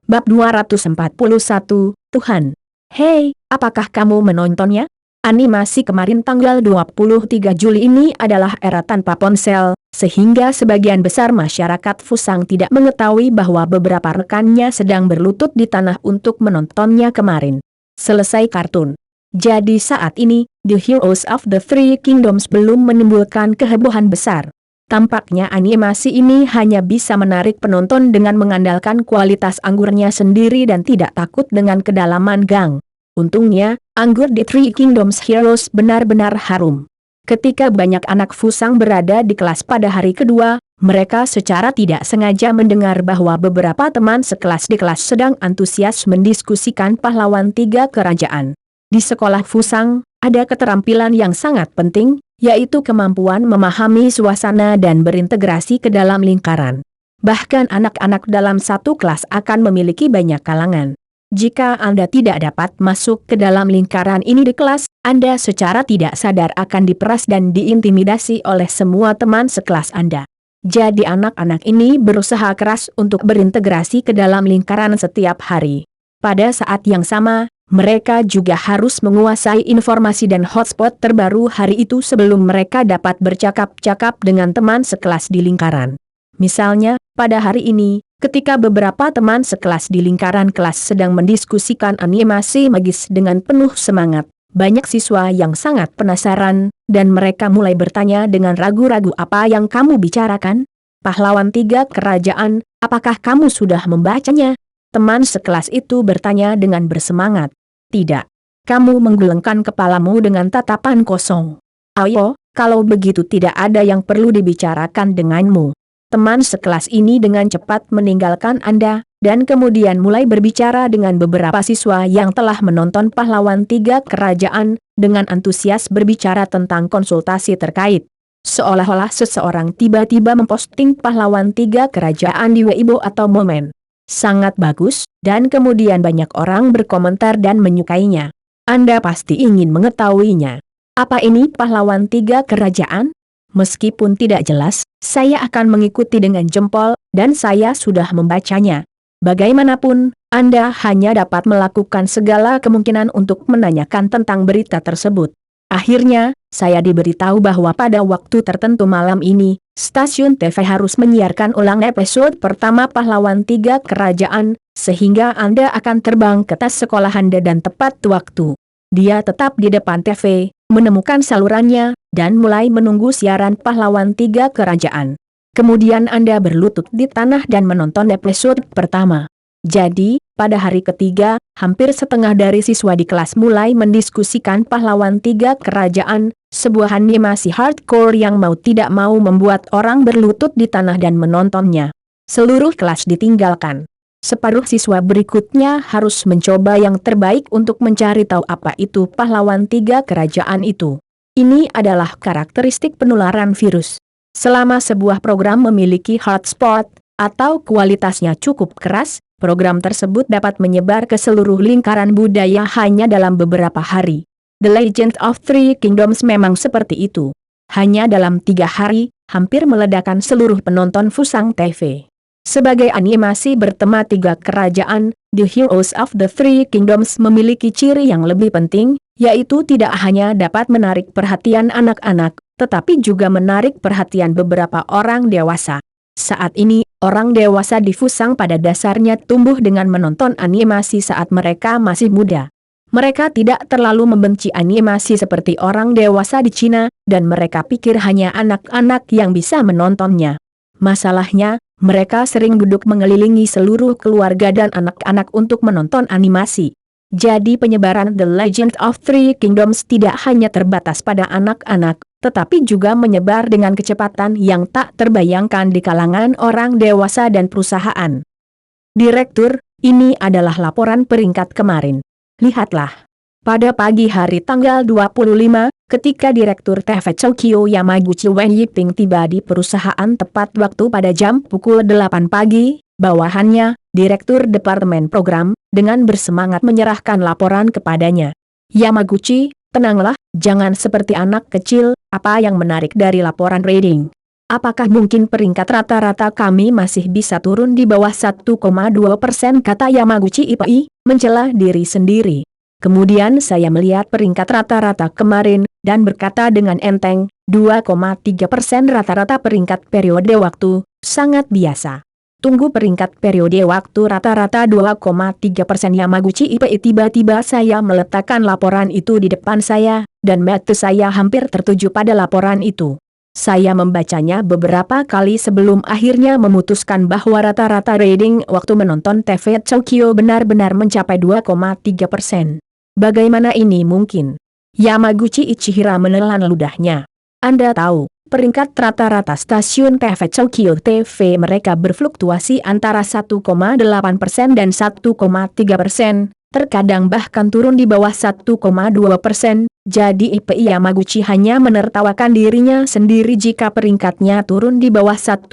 Bab 241, Tuhan. Hei, apakah kamu menontonnya? Animasi kemarin tanggal 23 Juli ini adalah era tanpa ponsel, sehingga sebagian besar masyarakat Fusang tidak mengetahui bahwa beberapa rekannya sedang berlutut di tanah untuk menontonnya kemarin. Selesai kartun. Jadi saat ini, The Heroes of the Three Kingdoms belum menimbulkan kehebohan besar. Tampaknya animasi ini hanya bisa menarik penonton dengan mengandalkan kualitas anggurnya sendiri dan tidak takut dengan kedalaman gang. Untungnya, anggur The Three Kingdoms Heroes benar-benar harum. Ketika banyak anak Fusang berada di kelas pada hari kedua, mereka secara tidak sengaja mendengar bahwa beberapa teman sekelas di kelas sedang antusias mendiskusikan pahlawan tiga kerajaan. Di sekolah Fusang, ada keterampilan yang sangat penting, yaitu kemampuan memahami suasana dan berintegrasi ke dalam lingkaran. Bahkan anak-anak dalam satu kelas akan memiliki banyak kalangan. Jika Anda tidak dapat masuk ke dalam lingkaran ini di kelas, Anda secara tidak sadar akan diperas dan diintimidasi oleh semua teman sekelas Anda. Jadi anak-anak ini berusaha keras untuk berintegrasi ke dalam lingkaran setiap hari. Pada saat yang sama, mereka juga harus menguasai informasi dan hotspot terbaru hari itu sebelum mereka dapat bercakap-cakap dengan teman sekelas di lingkaran. Misalnya, pada hari ini, ketika beberapa teman sekelas di lingkaran kelas sedang mendiskusikan animasi magis dengan penuh semangat, banyak siswa yang sangat penasaran, dan mereka mulai bertanya dengan ragu-ragu, apa yang kamu bicarakan? Pahlawan tiga kerajaan, apakah kamu sudah membacanya? Teman sekelas itu bertanya dengan bersemangat. Tidak. Kamu menggelengkan kepalamu dengan tatapan kosong. Ayo, kalau begitu tidak ada yang perlu dibicarakan denganmu. Teman sekelas ini dengan cepat meninggalkan Anda, dan kemudian mulai berbicara dengan beberapa siswa yang telah menonton pahlawan tiga kerajaan, dengan antusias berbicara tentang konsultasi terkait. Seolah-olah seseorang tiba-tiba memposting pahlawan tiga kerajaan di Weibo atau Momen. Sangat bagus, dan kemudian banyak orang berkomentar dan menyukainya. Anda pasti ingin mengetahuinya. Apa ini pahlawan tiga kerajaan? Meskipun tidak jelas, saya akan mengikuti dengan jempol, dan saya sudah membacanya. Bagaimanapun, Anda hanya dapat melakukan segala kemungkinan untuk menanyakan tentang berita tersebut. Akhirnya, saya diberitahu bahwa pada waktu tertentu malam ini, stasiun TV harus menyiarkan ulang episode pertama pahlawan tiga kerajaan, sehingga Anda akan terbang ke tas sekolah Anda dan tepat waktu. Dia tetap di depan TV, menemukan salurannya, dan mulai menunggu siaran pahlawan tiga kerajaan. Kemudian Anda berlutut di tanah dan menonton episode pertama. Jadi, pada hari ketiga, hampir setengah dari siswa di kelas mulai mendiskusikan pahlawan tiga kerajaan, sebuah animasi hardcore yang mau tidak mau membuat orang berlutut di tanah dan menontonnya. Seluruh kelas ditinggalkan. Separuh siswa berikutnya harus mencoba yang terbaik untuk mencari tahu apa itu pahlawan tiga kerajaan itu. Ini adalah karakteristik penularan virus. Selama sebuah program memiliki hotspot, atau kualitasnya cukup keras, program tersebut dapat menyebar ke seluruh lingkaran budaya hanya dalam beberapa hari. The Legend of Three Kingdoms memang seperti itu. Hanya dalam 3 hari, hampir meledakkan seluruh penonton Fusang TV. Sebagai animasi bertema tiga kerajaan, The Heroes of the Three Kingdoms memiliki ciri yang lebih penting, yaitu tidak hanya dapat menarik perhatian anak-anak, tetapi juga menarik perhatian beberapa orang dewasa. Saat ini, orang dewasa di Fusang pada dasarnya tumbuh dengan menonton animasi saat mereka masih muda. Mereka tidak terlalu membenci animasi seperti orang dewasa di Cina, dan mereka pikir hanya anak-anak yang bisa menontonnya. Masalahnya, mereka sering duduk mengelilingi seluruh keluarga dan anak-anak untuk menonton animasi. Jadi penyebaran The Legend of Three Kingdoms tidak hanya terbatas pada anak-anak, tetapi juga menyebar dengan kecepatan yang tak terbayangkan di kalangan orang dewasa dan perusahaan. Direktur, ini adalah laporan peringkat kemarin. Lihatlah. Pada pagi hari tanggal 25, ketika Direktur TV Tokyo Yamaguchi Wen Yiping tiba di perusahaan tepat waktu pada jam pukul 8 pagi, bawahannya, Direktur Departemen Program, dengan bersemangat menyerahkan laporan kepadanya. Yamaguchi, tenanglah, jangan seperti anak kecil, apa yang menarik dari laporan reading? Apakah mungkin peringkat rata-rata kami masih bisa turun di bawah 1,2%, kata Yamaguchi Ipei, mencela diri sendiri. Kemudian saya melihat peringkat rata-rata kemarin, dan berkata dengan enteng, 2,3% rata-rata peringkat periode waktu, sangat biasa. Tunggu peringkat periode waktu rata-rata 2,3%, Yamaguchi Ipei. Tiba-tiba saya meletakkan laporan itu di depan saya, dan mata saya hampir tertuju pada laporan itu. Saya membacanya beberapa kali sebelum akhirnya memutuskan bahwa rata-rata rating waktu menonton TV Tokyo benar-benar mencapai 2,3%. Bagaimana ini mungkin? Yamaguchi Ichihara menelan ludahnya. Anda tahu, peringkat rata-rata stasiun TV Tokyo TV mereka berfluktuasi antara 1,8% dan 1,3%. Terkadang bahkan turun di bawah 1,2%, jadi Ipei Yamaguchi hanya menertawakan dirinya sendiri jika peringkatnya turun di bawah 1,2%.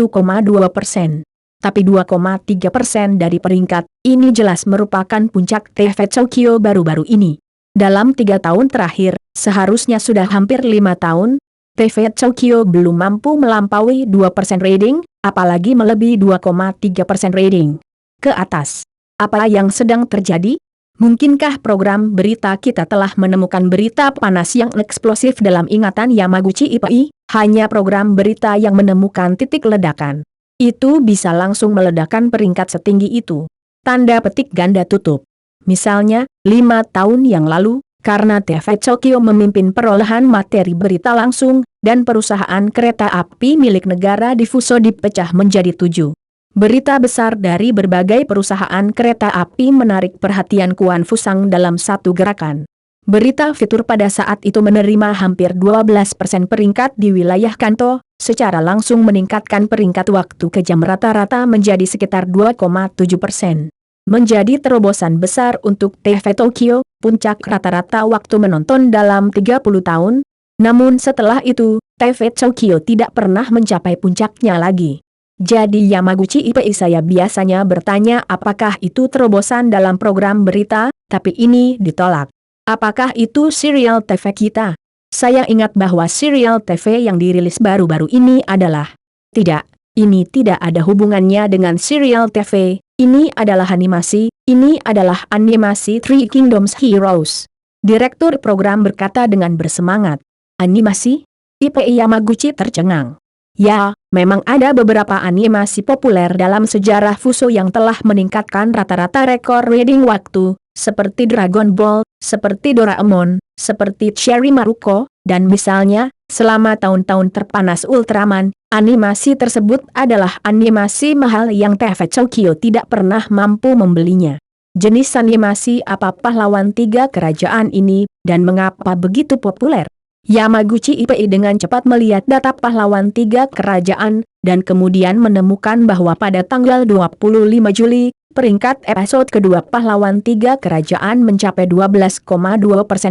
Tapi 2,3% dari peringkat, ini jelas merupakan puncak TV Tokyo baru-baru ini. Dalam 3 tahun terakhir, seharusnya sudah hampir 5 tahun, TV Tokyo belum mampu melampaui 2% rating, apalagi melebihi 2,3% rating ke atas. Apa yang sedang terjadi? Mungkinkah program berita kita telah menemukan berita panas yang eksplosif dalam ingatan Yamaguchi Ipei? Hanya program berita yang menemukan titik ledakan. Itu bisa langsung meledakkan peringkat setinggi itu. Tanda petik ganda tutup. Misalnya, 5 tahun yang lalu, karena TV Tokyo memimpin perolehan materi berita langsung, dan perusahaan kereta api milik negara di Fuso dipecah menjadi 7. Berita besar dari berbagai perusahaan kereta api menarik perhatian Kuan Fusang dalam satu gerakan. Berita fitur pada saat itu menerima hampir 12% peringkat di wilayah Kanto, secara langsung meningkatkan peringkat waktu ke jam rata-rata menjadi sekitar 2,7%. Menjadi terobosan besar untuk TV Tokyo, puncak rata-rata waktu menonton dalam 30 tahun. Namun setelah itu, TV Tokyo tidak pernah mencapai puncaknya lagi. Jadi Yamaguchi Ipei, saya biasanya bertanya apakah itu terobosan dalam program berita, tapi ini ditolak. Apakah itu serial TV kita? Saya ingat bahwa serial TV yang dirilis baru-baru ini adalah... Tidak, ini tidak ada hubungannya dengan serial TV, ini adalah animasi, ini adalah animasi Three Kingdoms Heroes. Direktur program berkata dengan bersemangat. Animasi? Ipei Yamaguchi tercengang. Ya, memang ada beberapa animasi populer dalam sejarah Fuso yang telah meningkatkan rata-rata rekor rating waktu, seperti Dragon Ball, seperti Doraemon, seperti Cherry Maruko, dan misalnya, selama tahun-tahun terpanas Ultraman, animasi tersebut adalah animasi mahal yang TV Tokyo tidak pernah mampu membelinya. Jenis animasi apa pahlawan 3 kerajaan ini, dan mengapa begitu populer? Yamaguchi Ipei dengan cepat melihat data pahlawan 3 kerajaan, dan kemudian menemukan bahwa pada tanggal 25 Juli, peringkat episode kedua pahlawan 3 kerajaan mencapai 12,2%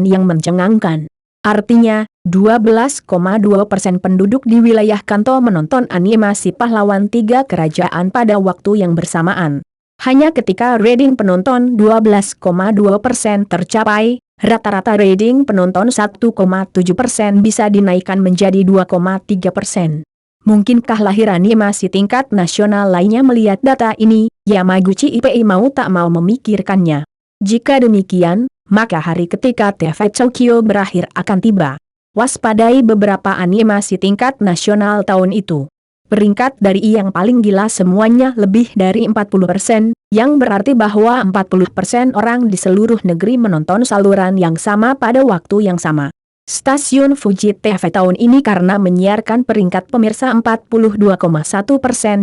yang mencengangkan. Artinya, 12,2% penduduk di wilayah Kanto menonton animasi pahlawan 3 kerajaan pada waktu yang bersamaan. Hanya ketika rating penonton 12,2% tercapai, rata-rata rating penonton 1,7% bisa dinaikkan menjadi 2,3%. Mungkinkah lahir animasi tingkat nasional lainnya melihat data ini? Yamaguchi Ipei mau tak mau memikirkannya. Jika demikian, maka hari ketika TV Tokyo berakhir akan tiba. Waspadai beberapa animasi tingkat nasional tahun itu. Peringkat dari yang paling gila semuanya lebih dari 40%, yang berarti bahwa 40% orang di seluruh negeri menonton saluran yang sama pada waktu yang sama. Stasiun Fuji TV tahun ini karena menyiarkan peringkat pemirsa 42,1%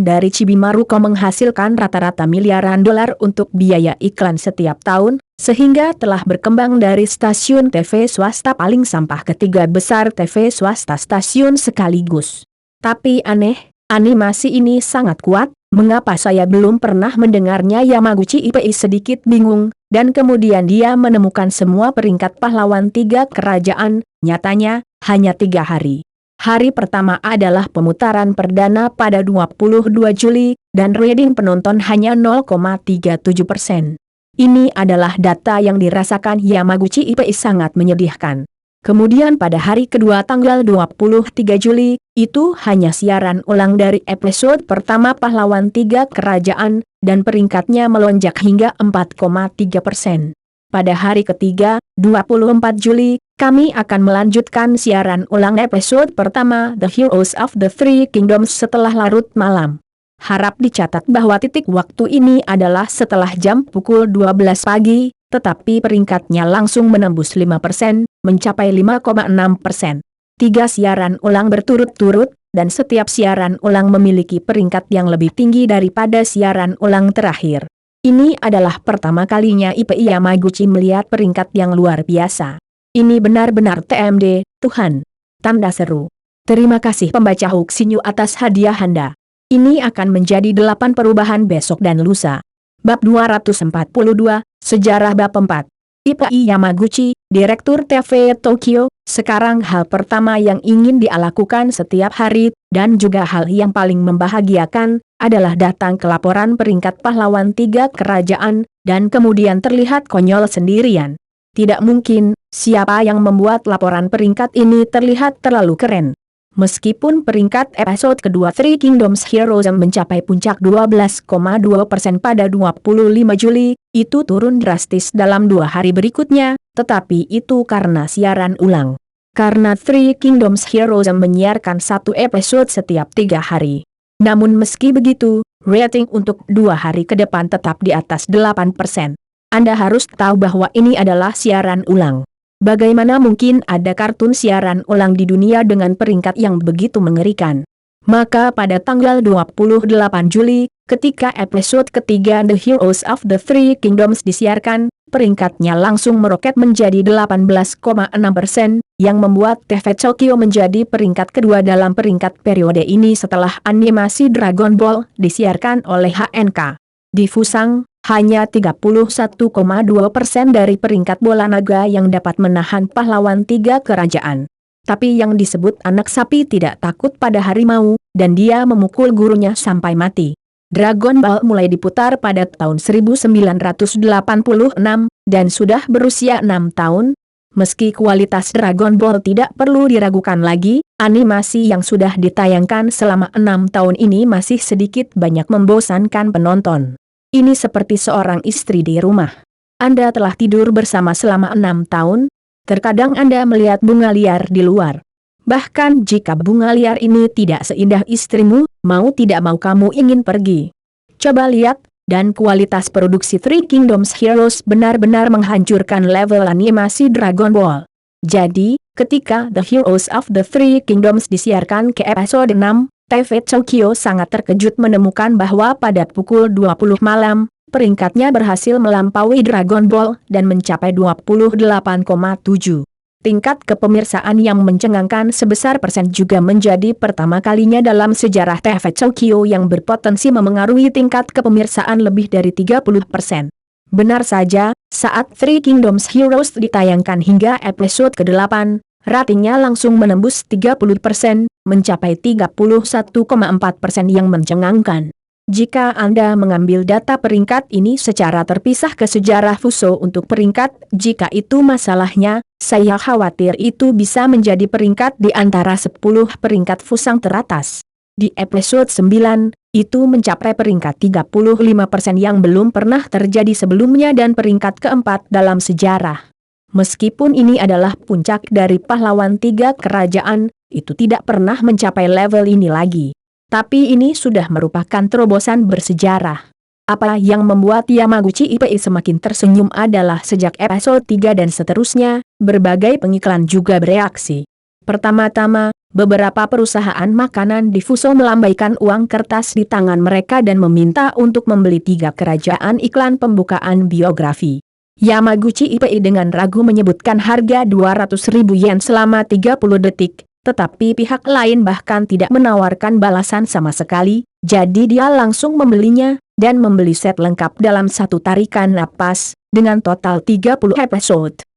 dari Chibimaruko menghasilkan rata-rata miliaran dolar untuk biaya iklan setiap tahun, sehingga telah berkembang dari stasiun TV swasta paling sampah ketiga besar TV swasta stasiun sekaligus. Tapi aneh, animasi ini sangat kuat, mengapa saya belum pernah mendengarnya? Yamaguchi Ipei sedikit bingung, dan kemudian dia menemukan semua peringkat pahlawan 3 kerajaan, nyatanya, hanya 3 hari. Hari pertama adalah pemutaran perdana pada 22 Juli, dan rating penonton hanya 0,37%. Ini adalah data yang dirasakan Yamaguchi Ipei sangat menyedihkan. Kemudian pada hari kedua tanggal 23 Juli, itu hanya siaran ulang dari episode pertama Pahlawan 3 Kerajaan, dan peringkatnya melonjak hingga 4,3%. Pada hari ketiga, 24 Juli, kami akan melanjutkan siaran ulang episode pertama The Heroes of the Three Kingdoms setelah larut malam. Harap dicatat bahwa titik waktu ini adalah setelah jam pukul 12 pagi, tetapi peringkatnya langsung menembus 5%, mencapai 5,6%. 3 siaran ulang berturut-turut, dan setiap siaran ulang memiliki peringkat yang lebih tinggi daripada siaran ulang terakhir. Ini adalah pertama kalinya IPI Yamaguchi melihat peringkat yang luar biasa. Ini benar-benar TMD, Tuhan. Tanda seru. Terima kasih pembaca Hokushinju atas hadiah Anda. Ini akan menjadi 8 perubahan besok dan lusa. Bab 242, Sejarah Bab 4. IPI Yamaguchi, Direktur TV Tokyo, sekarang hal pertama yang ingin dia lakukan setiap hari, dan juga hal yang paling membahagiakan, adalah datang ke laporan peringkat Pahlawan 3 Kerajaan, dan kemudian terlihat konyol sendirian. Tidak mungkin, siapa yang membuat laporan peringkat ini terlihat terlalu keren. Meskipun peringkat episode kedua Three Kingdoms Heroism mencapai puncak 12,2% pada 25 Juli, itu turun drastis dalam 2 hari berikutnya, tetapi itu karena siaran ulang. Karena Three Kingdoms Heroism menyiarkan 1 episode setiap 3 hari. Namun meski begitu, rating untuk 2 hari ke depan tetap di atas 8%. Anda harus tahu bahwa ini adalah siaran ulang. Bagaimana mungkin ada kartun siaran ulang di dunia dengan peringkat yang begitu mengerikan? Maka pada tanggal 28 Juli, ketika episode ketiga The Heroes of the Three Kingdoms disiarkan, peringkatnya langsung meroket menjadi 18,6%, yang membuat TV Tokyo menjadi peringkat kedua dalam peringkat periode ini setelah animasi Dragon Ball disiarkan oleh HNK. Di Fusang, hanya 31,2% dari peringkat bola naga yang dapat menahan Pahlawan 3 Kerajaan. Tapi yang disebut anak sapi tidak takut pada harimau, dan dia memukul gurunya sampai mati. Dragon Ball mulai diputar pada tahun 1986, dan sudah berusia 6 tahun. Meski kualitas Dragon Ball tidak perlu diragukan lagi, animasi yang sudah ditayangkan selama 6 tahun ini masih sedikit banyak membosankan penonton. Ini seperti seorang istri di rumah. Anda telah tidur bersama selama 6 tahun, terkadang Anda melihat bunga liar di luar. Bahkan jika bunga liar ini tidak seindah istrimu, mau tidak mau kamu ingin pergi. Coba lihat, dan kualitas produksi Three Kingdoms Heroes benar-benar menghancurkan level animasi Dragon Ball. Jadi, ketika The Heroes of the Three Kingdoms disiarkan ke episode 6, TV Tokyo sangat terkejut menemukan bahwa pada pukul 20 malam, peringkatnya berhasil melampaui Dragon Ball dan mencapai 28,7. Tingkat kepemirsaan yang mencengangkan sebesar persen juga menjadi pertama kalinya dalam sejarah TV Tokyo yang berpotensi memengaruhi tingkat kepemirsaan lebih dari 30%. Benar saja, saat Three Kingdoms Heroes ditayangkan hingga episode ke-8, ratingnya langsung menembus 30%, mencapai 31,4% yang mencengangkan. Jika Anda mengambil data peringkat ini secara terpisah ke sejarah Fuso untuk peringkat, jika itu masalahnya, saya khawatir itu bisa menjadi peringkat di antara 10 peringkat Fusang teratas. Di episode 9, itu mencapai peringkat 35% yang belum pernah terjadi sebelumnya dan peringkat keempat dalam sejarah. Meskipun ini adalah puncak dari Pahlawan 3 Kerajaan, itu tidak pernah mencapai level ini lagi. Tapi ini sudah merupakan terobosan bersejarah. Apa yang membuat Yamaguchi IPI semakin tersenyum adalah sejak episode 3 dan seterusnya, berbagai pengiklan juga bereaksi. Pertama-tama, beberapa perusahaan makanan di Fuso melambaikan uang kertas di tangan mereka dan meminta untuk membeli 3 kerajaan iklan pembukaan biografi. Yamaguchi IPI dengan ragu menyebutkan harga 200.000 yen selama 30 detik, tetapi pihak lain bahkan tidak menawarkan balasan sama sekali, jadi dia langsung membelinya, dan membeli set lengkap dalam satu tarikan napas, dengan total 30 episode.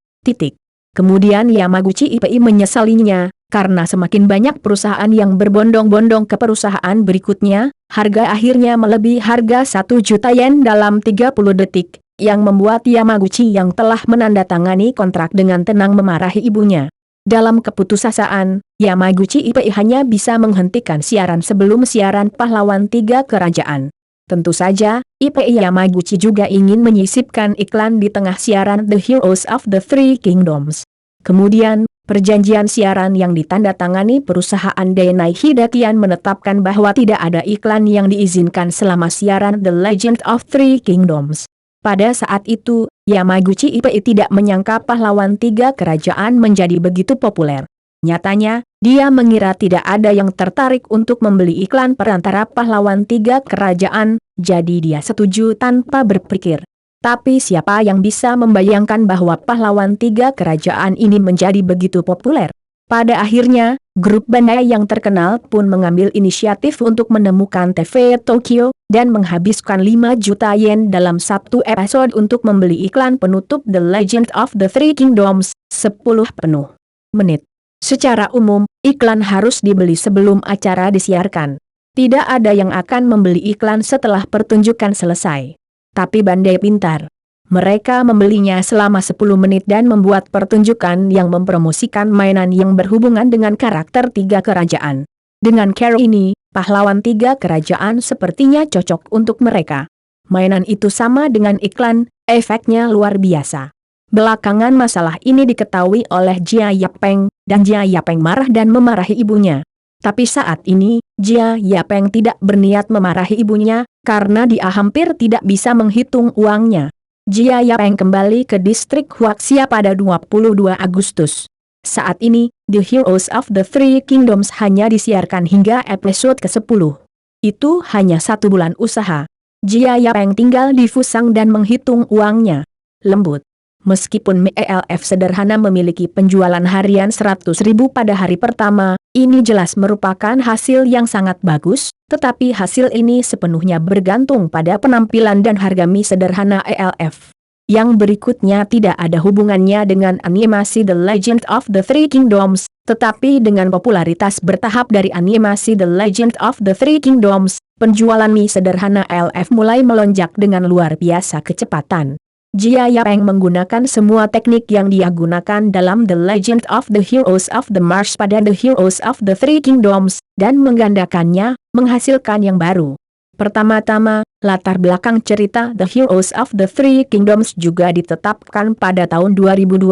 Kemudian Yamaguchi IPI menyesalinya, karena semakin banyak perusahaan yang berbondong-bondong ke perusahaan berikutnya, harga akhirnya melebihi harga 1 juta yen dalam 30 detik, yang membuat Yamaguchi yang telah menandatangani kontrak dengan tenang memarahi ibunya. Dalam keputusasaan, Yamaguchi IPI hanya bisa menghentikan siaran sebelum siaran pahlawan tiga kerajaan. Tentu saja, IPI Yamaguchi juga ingin menyisipkan iklan di tengah siaran The Heroes of the Three Kingdoms. Kemudian, perjanjian siaran yang ditandatangani perusahaan Daiei Hidakian menetapkan bahwa tidak ada iklan yang diizinkan selama siaran The Legend of Three Kingdoms. Pada saat itu, Yamaguchi IPI tidak menyangka pahlawan tiga kerajaan menjadi begitu populer. Nyatanya, dia mengira tidak ada yang tertarik untuk membeli iklan perantara pahlawan tiga kerajaan, jadi dia setuju tanpa berpikir. Tapi siapa yang bisa membayangkan bahwa pahlawan tiga kerajaan ini menjadi begitu populer? Pada akhirnya, grup Bandai yang terkenal pun mengambil inisiatif untuk menemukan TV Tokyo, dan menghabiskan 5 juta yen dalam satu episode untuk membeli iklan penutup The Legend of the Three Kingdoms, 10 penuh menit. Secara umum, iklan harus dibeli sebelum acara disiarkan. Tidak ada yang akan membeli iklan setelah pertunjukan selesai. Tapi Bandai pintar. Mereka membelinya selama 10 menit dan membuat pertunjukan yang mempromosikan mainan yang berhubungan dengan karakter tiga kerajaan. Dengan cara ini, pahlawan tiga kerajaan sepertinya cocok untuk mereka. Mainan itu sama dengan iklan, efeknya luar biasa. Belakangan masalah ini diketahui oleh Jia Yapeng, dan Jia Yapeng marah dan memarahi ibunya. Tapi saat ini, Jia Yapeng tidak berniat memarahi ibunya, karena dia hampir tidak bisa menghitung uangnya. Jia Yapeng kembali ke distrik Huaxia pada 22 Agustus. Saat ini, The Heroes of the Three Kingdoms hanya disiarkan hingga episode ke-10. Itu hanya 1 bulan usaha. Jia Yapeng tinggal di Fusang dan menghitung uangnya. Lembut. Meskipun MLF sederhana memiliki penjualan harian 100.000 pada hari pertama, ini jelas merupakan hasil yang sangat bagus, tetapi hasil ini sepenuhnya bergantung pada penampilan dan harga mie sederhana ELF. Yang berikutnya tidak ada hubungannya dengan animasi The Legend of the Three Kingdoms, tetapi dengan popularitas bertahap dari animasi The Legend of the Three Kingdoms, penjualan mie sederhana ELF mulai melonjak dengan luar biasa kecepatan. Jia Yapeng menggunakan semua teknik yang dia gunakan dalam The Legend of the Heroes of the Marsh pada The Heroes of the Three Kingdoms, dan menggandakannya, menghasilkan yang baru. Pertama-tama, latar belakang cerita The Heroes of the Three Kingdoms juga ditetapkan pada tahun 2020.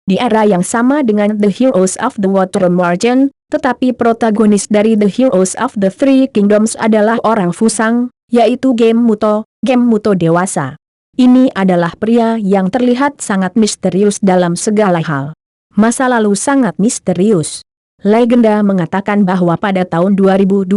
Di era yang sama dengan The Heroes of the Water Margin, tetapi protagonis dari The Heroes of the Three Kingdoms adalah orang Fusang, yaitu Game Muto dewasa. Ini adalah pria yang terlihat sangat misterius dalam segala hal. Masa lalu sangat misterius. Legenda mengatakan bahwa pada tahun 2020,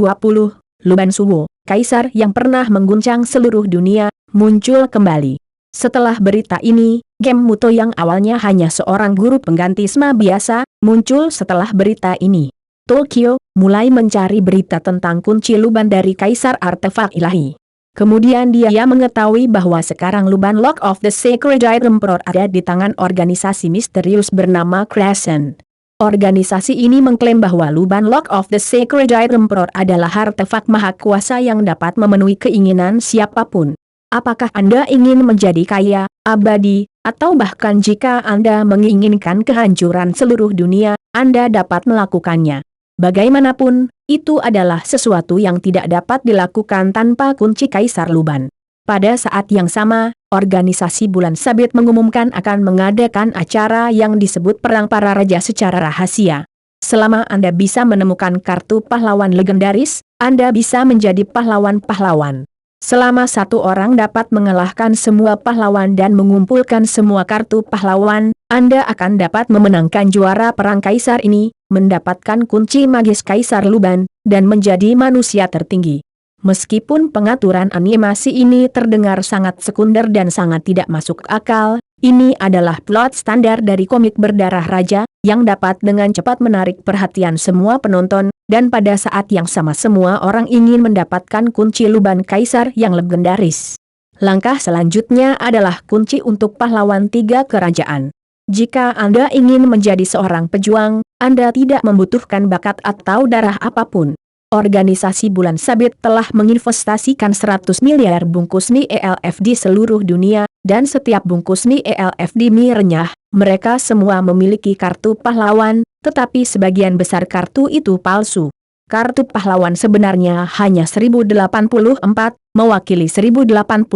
Luban Suwo, kaisar yang pernah mengguncang seluruh dunia, muncul kembali. Setelah berita ini, Game Muto yang awalnya hanya seorang guru pengganti Sma biasa, muncul setelah berita ini. Tokyo mulai mencari berita tentang kunci Luban dari kaisar artefak ilahi. Kemudian dia mengetahui bahwa sekarang Luban Lock of the Sacred Emperor ada di tangan organisasi misterius bernama Crescent. Organisasi ini mengklaim bahwa Luban Lock of the Sacred Emperor adalah artefak maha kuasa yang dapat memenuhi keinginan siapapun. Apakah Anda ingin menjadi kaya, abadi, atau bahkan jika Anda menginginkan kehancuran seluruh dunia, Anda dapat melakukannya. Bagaimanapun, itu adalah sesuatu yang tidak dapat dilakukan tanpa kunci Kaisar Luban. Pada saat yang sama, organisasi Bulan Sabit mengumumkan akan mengadakan acara yang disebut Perang Para Raja secara rahasia. Selama Anda bisa menemukan kartu pahlawan legendaris, Anda bisa menjadi pahlawan-pahlawan. Selama satu orang dapat mengalahkan semua pahlawan dan mengumpulkan semua kartu pahlawan, Anda akan dapat memenangkan juara perang kaisar ini, mendapatkan kunci magis Kaisar Luban, dan menjadi manusia tertinggi. Meskipun pengaturan animasi ini terdengar sangat sekunder dan sangat tidak masuk akal, ini adalah plot standar dari komik berdarah raja, yang dapat dengan cepat menarik perhatian semua penonton, dan pada saat yang sama semua orang ingin mendapatkan kunci Luban Kaisar yang legendaris. Langkah selanjutnya adalah kunci untuk pahlawan tiga kerajaan. Jika Anda ingin menjadi seorang pejuang, Anda tidak membutuhkan bakat atau darah apapun. Organisasi Bulan Sabit telah menginvestasikan 100 miliar bungkus mie ELF di seluruh dunia, dan setiap bungkus mie ELFD mie renyah, mereka semua memiliki kartu pahlawan, tetapi sebagian besar kartu itu palsu. Kartu pahlawan sebenarnya hanya 1084, mewakili 1084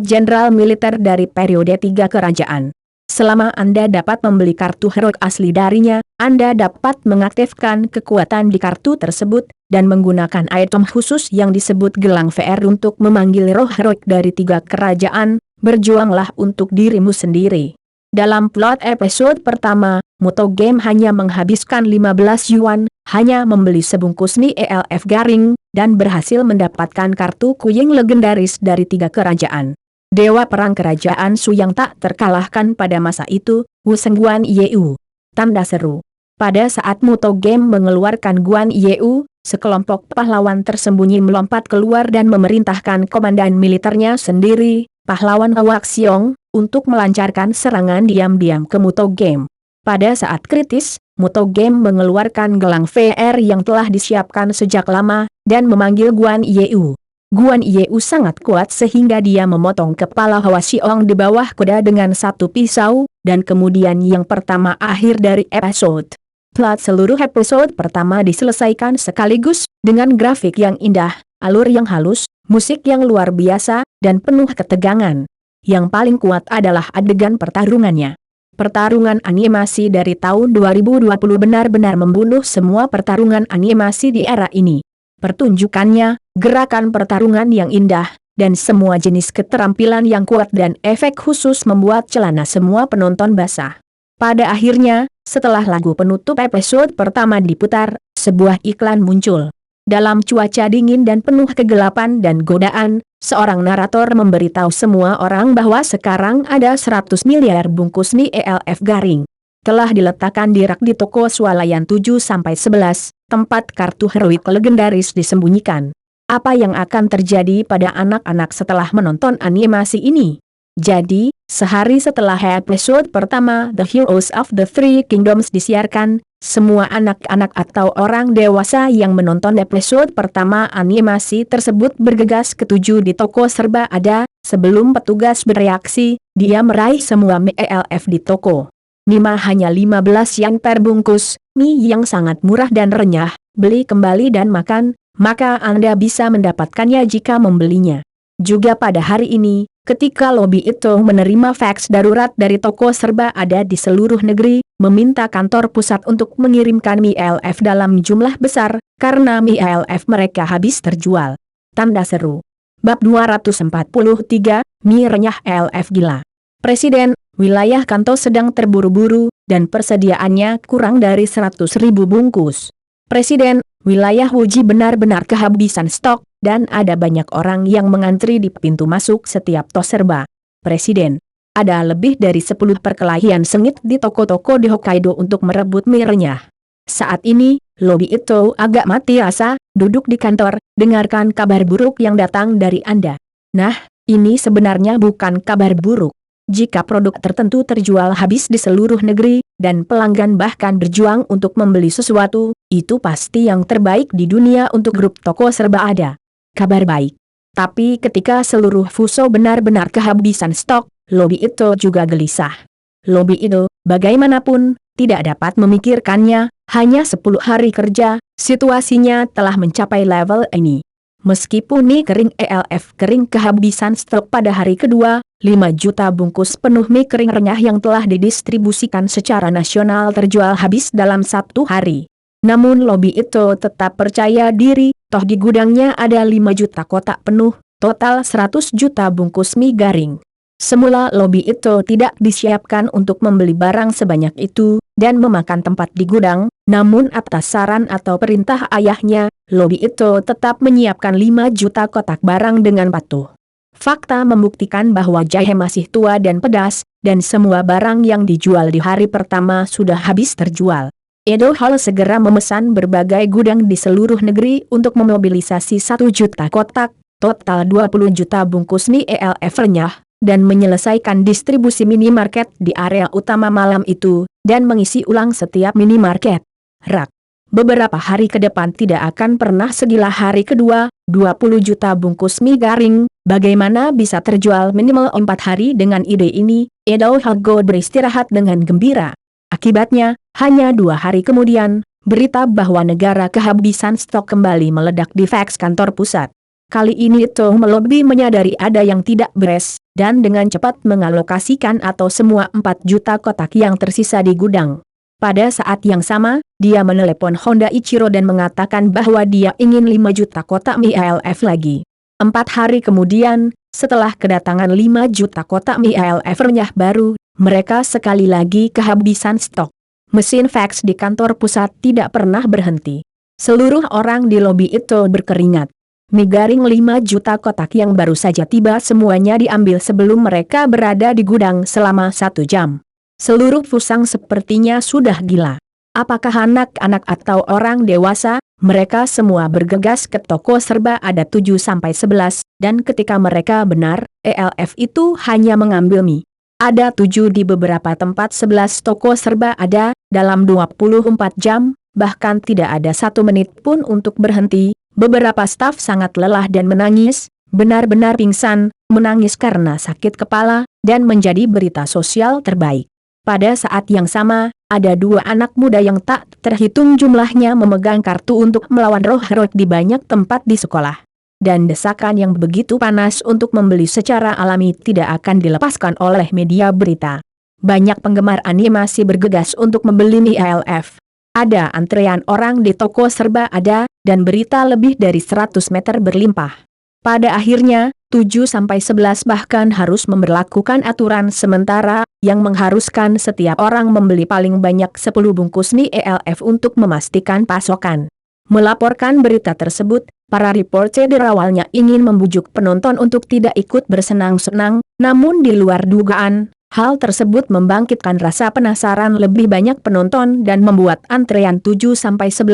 jenderal militer dari periode 3 kerajaan. Selama Anda dapat membeli kartu heroik asli darinya, Anda dapat mengaktifkan kekuatan di kartu tersebut, dan menggunakan item khusus yang disebut gelang VR untuk memanggil roh heroik dari 3 kerajaan. Berjuanglah untuk dirimu sendiri. Dalam plot episode pertama, Muto Game hanya menghabiskan 15 yuan, hanya membeli sebungkus mie ELF garing, dan berhasil mendapatkan kartu kuying legendaris dari 3 kerajaan. Dewa perang kerajaan Su yang tak terkalahkan pada masa itu, Wuseng Guan Yeu. Tanda seru. Pada saat Muto Game mengeluarkan Guan Yeu, sekelompok pahlawan tersembunyi melompat keluar dan memerintahkan komandan militernya sendiri, pahlawan Hwak Xiong, untuk melancarkan serangan diam-diam ke Muto Game. Pada saat kritis, Muto Game mengeluarkan gelang VR yang telah disiapkan sejak lama, dan memanggil Guan Yeu. Guan Yeu sangat kuat sehingga dia memotong kepala Hwa Xiong di bawah kuda dengan satu pisau, dan kemudian yang pertama akhir dari episode. Plot seluruh episode pertama diselesaikan sekaligus, dengan grafik yang indah, alur yang halus, musik yang luar biasa, dan penuh ketegangan. Yang paling kuat adalah adegan pertarungannya. Pertarungan animasi dari tahun 2020 benar-benar membunuh semua pertarungan animasi di era ini. Pertunjukannya, gerakan pertarungan yang indah, dan semua jenis keterampilan yang kuat dan efek khusus membuat celana semua penonton basah. Pada akhirnya, setelah lagu penutup episode pertama diputar, sebuah iklan muncul. Dalam cuaca dingin dan penuh kegelapan dan godaan, seorang narator memberitahu semua orang bahwa sekarang ada 100 miliar bungkus mie ELF garing. Telah diletakkan di rak di toko swalayan 7-11, tempat kartu heroik legendaris disembunyikan. Apa yang akan terjadi pada anak-anak setelah menonton animasi ini? Jadi, sehari setelah episode pertama The Heroes of the Three Kingdoms disiarkan, semua anak-anak atau orang dewasa yang menonton episode pertama animasi tersebut bergegas ke 7 di toko serba ada. Sebelum petugas bereaksi, dia meraih semua mie ELF di toko. Mie hanya 15 yen per bungkus, mie yang sangat murah dan renyah. Beli kembali dan makan, maka Anda bisa mendapatkannya jika membelinya. Juga pada hari ini, ketika lobi itu menerima fax darurat dari toko serba ada di seluruh negeri, meminta kantor pusat untuk mengirimkan mie ELF dalam jumlah besar, karena mie ELF mereka habis terjual. Tanda seru. Bab 243, mie renyah ELF gila. Presiden, wilayah Kanto sedang terburu-buru, dan persediaannya kurang dari 100.000 bungkus. Presiden, wilayah Wuji benar-benar kehabisan stok, dan ada banyak orang yang mengantri di pintu masuk setiap tos serba. Presiden, ada lebih dari 10 perkelahian sengit di toko-toko di Hokkaido untuk merebut mie renyah. Saat ini, lobi itu agak mati rasa, duduk di kantor, dengarkan kabar buruk yang datang dari Anda. Nah, ini sebenarnya bukan kabar buruk. Jika produk tertentu terjual habis di seluruh negeri, dan pelanggan bahkan berjuang untuk membeli sesuatu, itu pasti yang terbaik di dunia untuk grup toko serba ada. Kabar baik. Tapi ketika seluruh Fuso benar-benar kehabisan stok, lobi itu juga gelisah. Lobi itu, bagaimanapun, tidak dapat memikirkannya, hanya 10 hari kerja, situasinya telah mencapai level ini. Meskipun mie kering ELF kering kehabisan stok pada hari kedua, 5 juta bungkus penuh mie kering renyah yang telah didistribusikan secara nasional terjual habis dalam 1 hari. Namun lobi itu tetap percaya diri, toh di gudangnya ada 5 juta kotak penuh, total 100 juta bungkus mie garing. Semula lobi itu tidak disiapkan untuk membeli barang sebanyak itu, dan memakan tempat di gudang, namun atas saran atau perintah ayahnya, lobi itu tetap menyiapkan 5 juta kotak barang dengan patuh. Fakta membuktikan bahwa jahe masih tua dan pedas, dan semua barang yang dijual di hari pertama sudah habis terjual. Edo Hall segera memesan berbagai gudang di seluruh negeri untuk memobilisasi 1 juta kotak, total 20 juta bungkus mie ELF renyah, dan menyelesaikan distribusi minimarket di area utama malam itu, dan mengisi ulang setiap minimarket. Rak. Beberapa hari ke depan tidak akan pernah segila hari kedua, 20 juta bungkus mie garing, Bagaimana bisa terjual minimal 4 hari dengan ide ini? Edo Hago beristirahat dengan gembira. Akibatnya, hanya 2 hari kemudian, berita bahwa negara kehabisan stok kembali meledak di fax kantor pusat. Kali ini Toh Melobi menyadari ada yang tidak beres, dan dengan cepat mengalokasikan atau semua 4 juta kotak yang tersisa di gudang. Pada saat yang sama, dia menelepon Honda Ichiro dan mengatakan bahwa dia ingin 5 juta kotak mie ALF lagi. 4 hari kemudian, setelah kedatangan 5 juta kotak mie ALF renyah baru, mereka sekali lagi kehabisan stok. Mesin fax di kantor pusat tidak pernah berhenti. Seluruh orang di lobi itu berkeringat. Mie garing 5 juta kotak yang baru saja tiba semuanya diambil sebelum mereka berada di gudang selama 1 jam. Seluruh pusang sepertinya sudah gila. Apakah anak-anak atau orang dewasa? Mereka semua bergegas ke toko serba ada 7-11, dan ketika mereka benar, ALF itu hanya mengambil mie. Ada 7 di beberapa tempat, 11 toko serba ada, dalam 24 jam, bahkan tidak ada 1 menit pun untuk berhenti. Beberapa staf sangat lelah dan menangis, benar-benar pingsan, menangis karena sakit kepala, dan menjadi berita sosial terbaik. Pada saat yang sama, ada 2 anak muda yang tak terhitung jumlahnya memegang kartu untuk melawan roh-roh di banyak tempat di sekolah. Dan desakan yang begitu panas untuk membeli secara alami tidak akan dilepaskan oleh media berita. Banyak penggemar animasi bergegas untuk membeli mie ALF. Ada antrean orang di toko serba ada, dan berita lebih dari 100 meter berlimpah. Pada akhirnya, 7-11 bahkan harus memberlakukan aturan sementara, yang mengharuskan setiap orang membeli paling banyak 10 bungkus mie ALF untuk memastikan pasokan. Melaporkan berita tersebut, para reporter awalnya ingin membujuk penonton untuk tidak ikut bersenang-senang, namun di luar dugaan, hal tersebut membangkitkan rasa penasaran lebih banyak penonton dan membuat antrean 7-11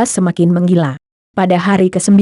semakin menggila. Pada hari ke-9,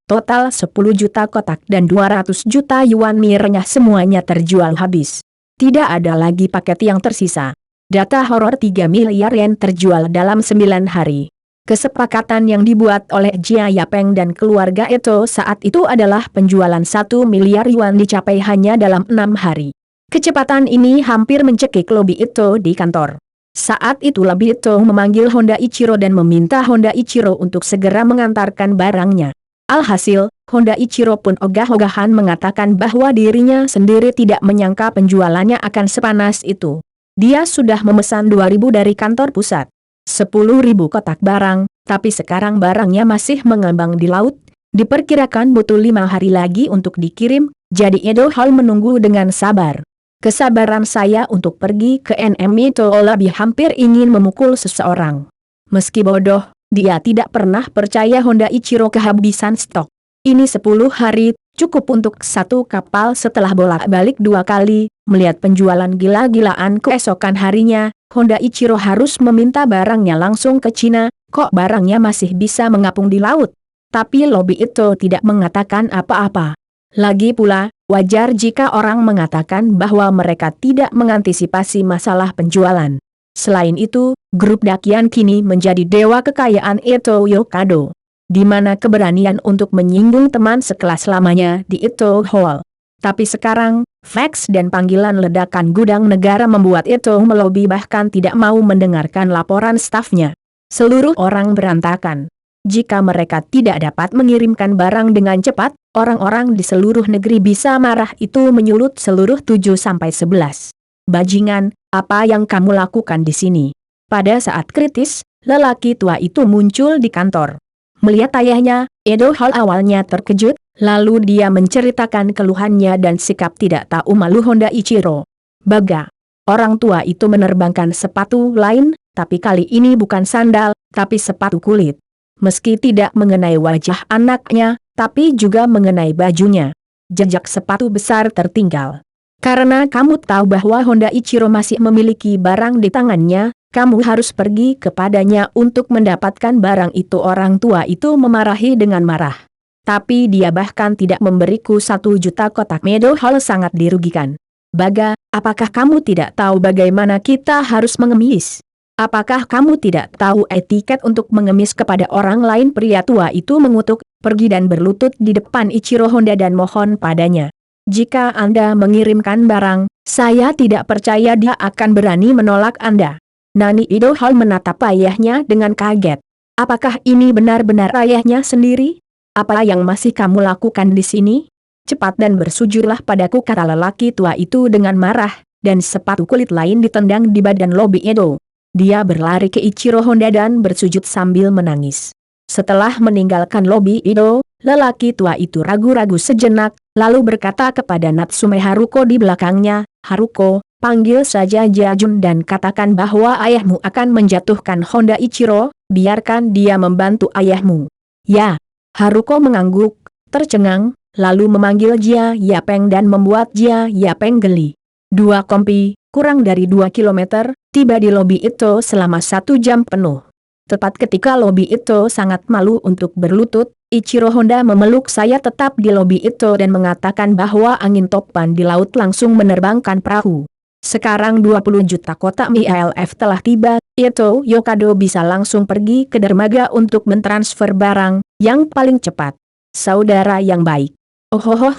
total 10 juta kotak dan 200 juta yuan mie renyah semuanya terjual habis. Tidak ada lagi paket yang tersisa. Data horor 3 miliar yen terjual dalam 9 hari. Kesepakatan yang dibuat oleh Jia Yapeng dan keluarga Eto saat itu adalah penjualan 1 miliar yuan dicapai hanya dalam 6 hari. Kecepatan ini hampir mencekik lobi Eto di kantor. Saat itu lobi Eto memanggil Honda Ichiro dan meminta Honda Ichiro untuk segera mengantarkan barangnya. Alhasil, Honda Ichiro pun ogah-ogahan mengatakan bahwa dirinya sendiri tidak menyangka penjualannya akan sepanas itu. Dia sudah memesan 2.000 dari kantor pusat. 10.000 kotak barang, tapi sekarang barangnya masih mengambang di laut. Diperkirakan butuh 5 hari lagi untuk dikirim, jadi Edo Hall menunggu dengan sabar. Kesabaran saya untuk pergi ke NM itu lebih hampir ingin memukul seseorang. Meski bodoh, dia tidak pernah percaya Honda Ichiro kehabisan stok. Ini 10 hari, cukup untuk 1 kapal. Setelah bolak-balik 2 kali, melihat penjualan gila-gilaan keesokan harinya, Honda Ichiro harus meminta barangnya langsung ke Cina. Kok barangnya masih bisa mengapung di laut? Tapi lobi itu tidak mengatakan apa-apa. Lagi pula, wajar jika orang mengatakan bahwa mereka tidak mengantisipasi masalah penjualan. Selain itu, grup Dakian kini menjadi dewa kekayaan Eto Yokado. Di mana keberanian untuk menyinggung teman sekelas lamanya di Eto Hall. Tapi sekarang, fax dan panggilan ledakan gudang negara membuat Eto melobi bahkan tidak mau mendengarkan laporan stafnya. Seluruh orang berantakan. Jika mereka tidak dapat mengirimkan barang dengan cepat, orang-orang di seluruh negeri bisa marah. Itu menyulut seluruh 7-11. Bajingan, apa yang kamu lakukan di sini? Pada saat kritis, lelaki tua itu muncul di kantor. Melihat ayahnya, Edo Hall awalnya terkejut, lalu dia menceritakan keluhannya dan sikap tidak tahu malu Honda Ichiro. Baga. Orang tua itu menerbangkan sepatu lain, tapi kali ini bukan sandal, tapi sepatu kulit. Meski tidak mengenai wajah anaknya, tapi juga mengenai bajunya. Jejak sepatu besar tertinggal. Karena kamu tahu bahwa Honda Ichiro masih memiliki barang di tangannya, kamu harus pergi kepadanya untuk mendapatkan barang itu. Orang tua itu memarahi dengan marah. Tapi dia bahkan tidak memberiku 1 juta kotak. Edo Hall sangat dirugikan. Baga, apakah kamu tidak tahu bagaimana kita harus mengemis? Apakah kamu tidak tahu etiket untuk mengemis kepada orang lain? Pria tua itu mengutuk, pergi dan berlutut di depan Ichiro Honda dan mohon padanya. Jika Anda mengirimkan barang, saya tidak percaya dia akan berani menolak Anda. Nani Ido Hall menatap ayahnya dengan kaget. Apakah ini benar-benar ayahnya sendiri? Apa yang masih kamu lakukan di sini? Cepat dan bersujudlah padaku, kata lelaki tua itu dengan marah, dan sepatu kulit lain ditendang di badan Lobby Edo. Dia berlari ke Ichiro Honda dan bersujud sambil menangis. Setelah meninggalkan Lobby Edo, lelaki tua itu ragu-ragu sejenak, lalu berkata kepada Natsume Haruko di belakangnya, "Haruko, panggil saja Jajun dan katakan bahwa ayahmu akan menjatuhkan Honda Ichiro, biarkan dia membantu ayahmu." "Ya." Haruko mengangguk, tercengang, lalu memanggil Jia Yapeng dan membuat Jia Yapeng geli. 2 kompi, kurang dari 2 kilometer, tiba di Lobby itu selama 1 jam penuh. Tepat ketika Lobby itu sangat malu untuk berlutut, Ichiro Honda memeluk saya tetap di Lobby itu dan mengatakan bahwa angin topan di laut langsung menerbangkan perahu. Sekarang 20 juta kotak mie ELF telah tiba, itu Yokado bisa langsung pergi ke dermaga untuk mentransfer barang, yang paling cepat. Saudara yang baik.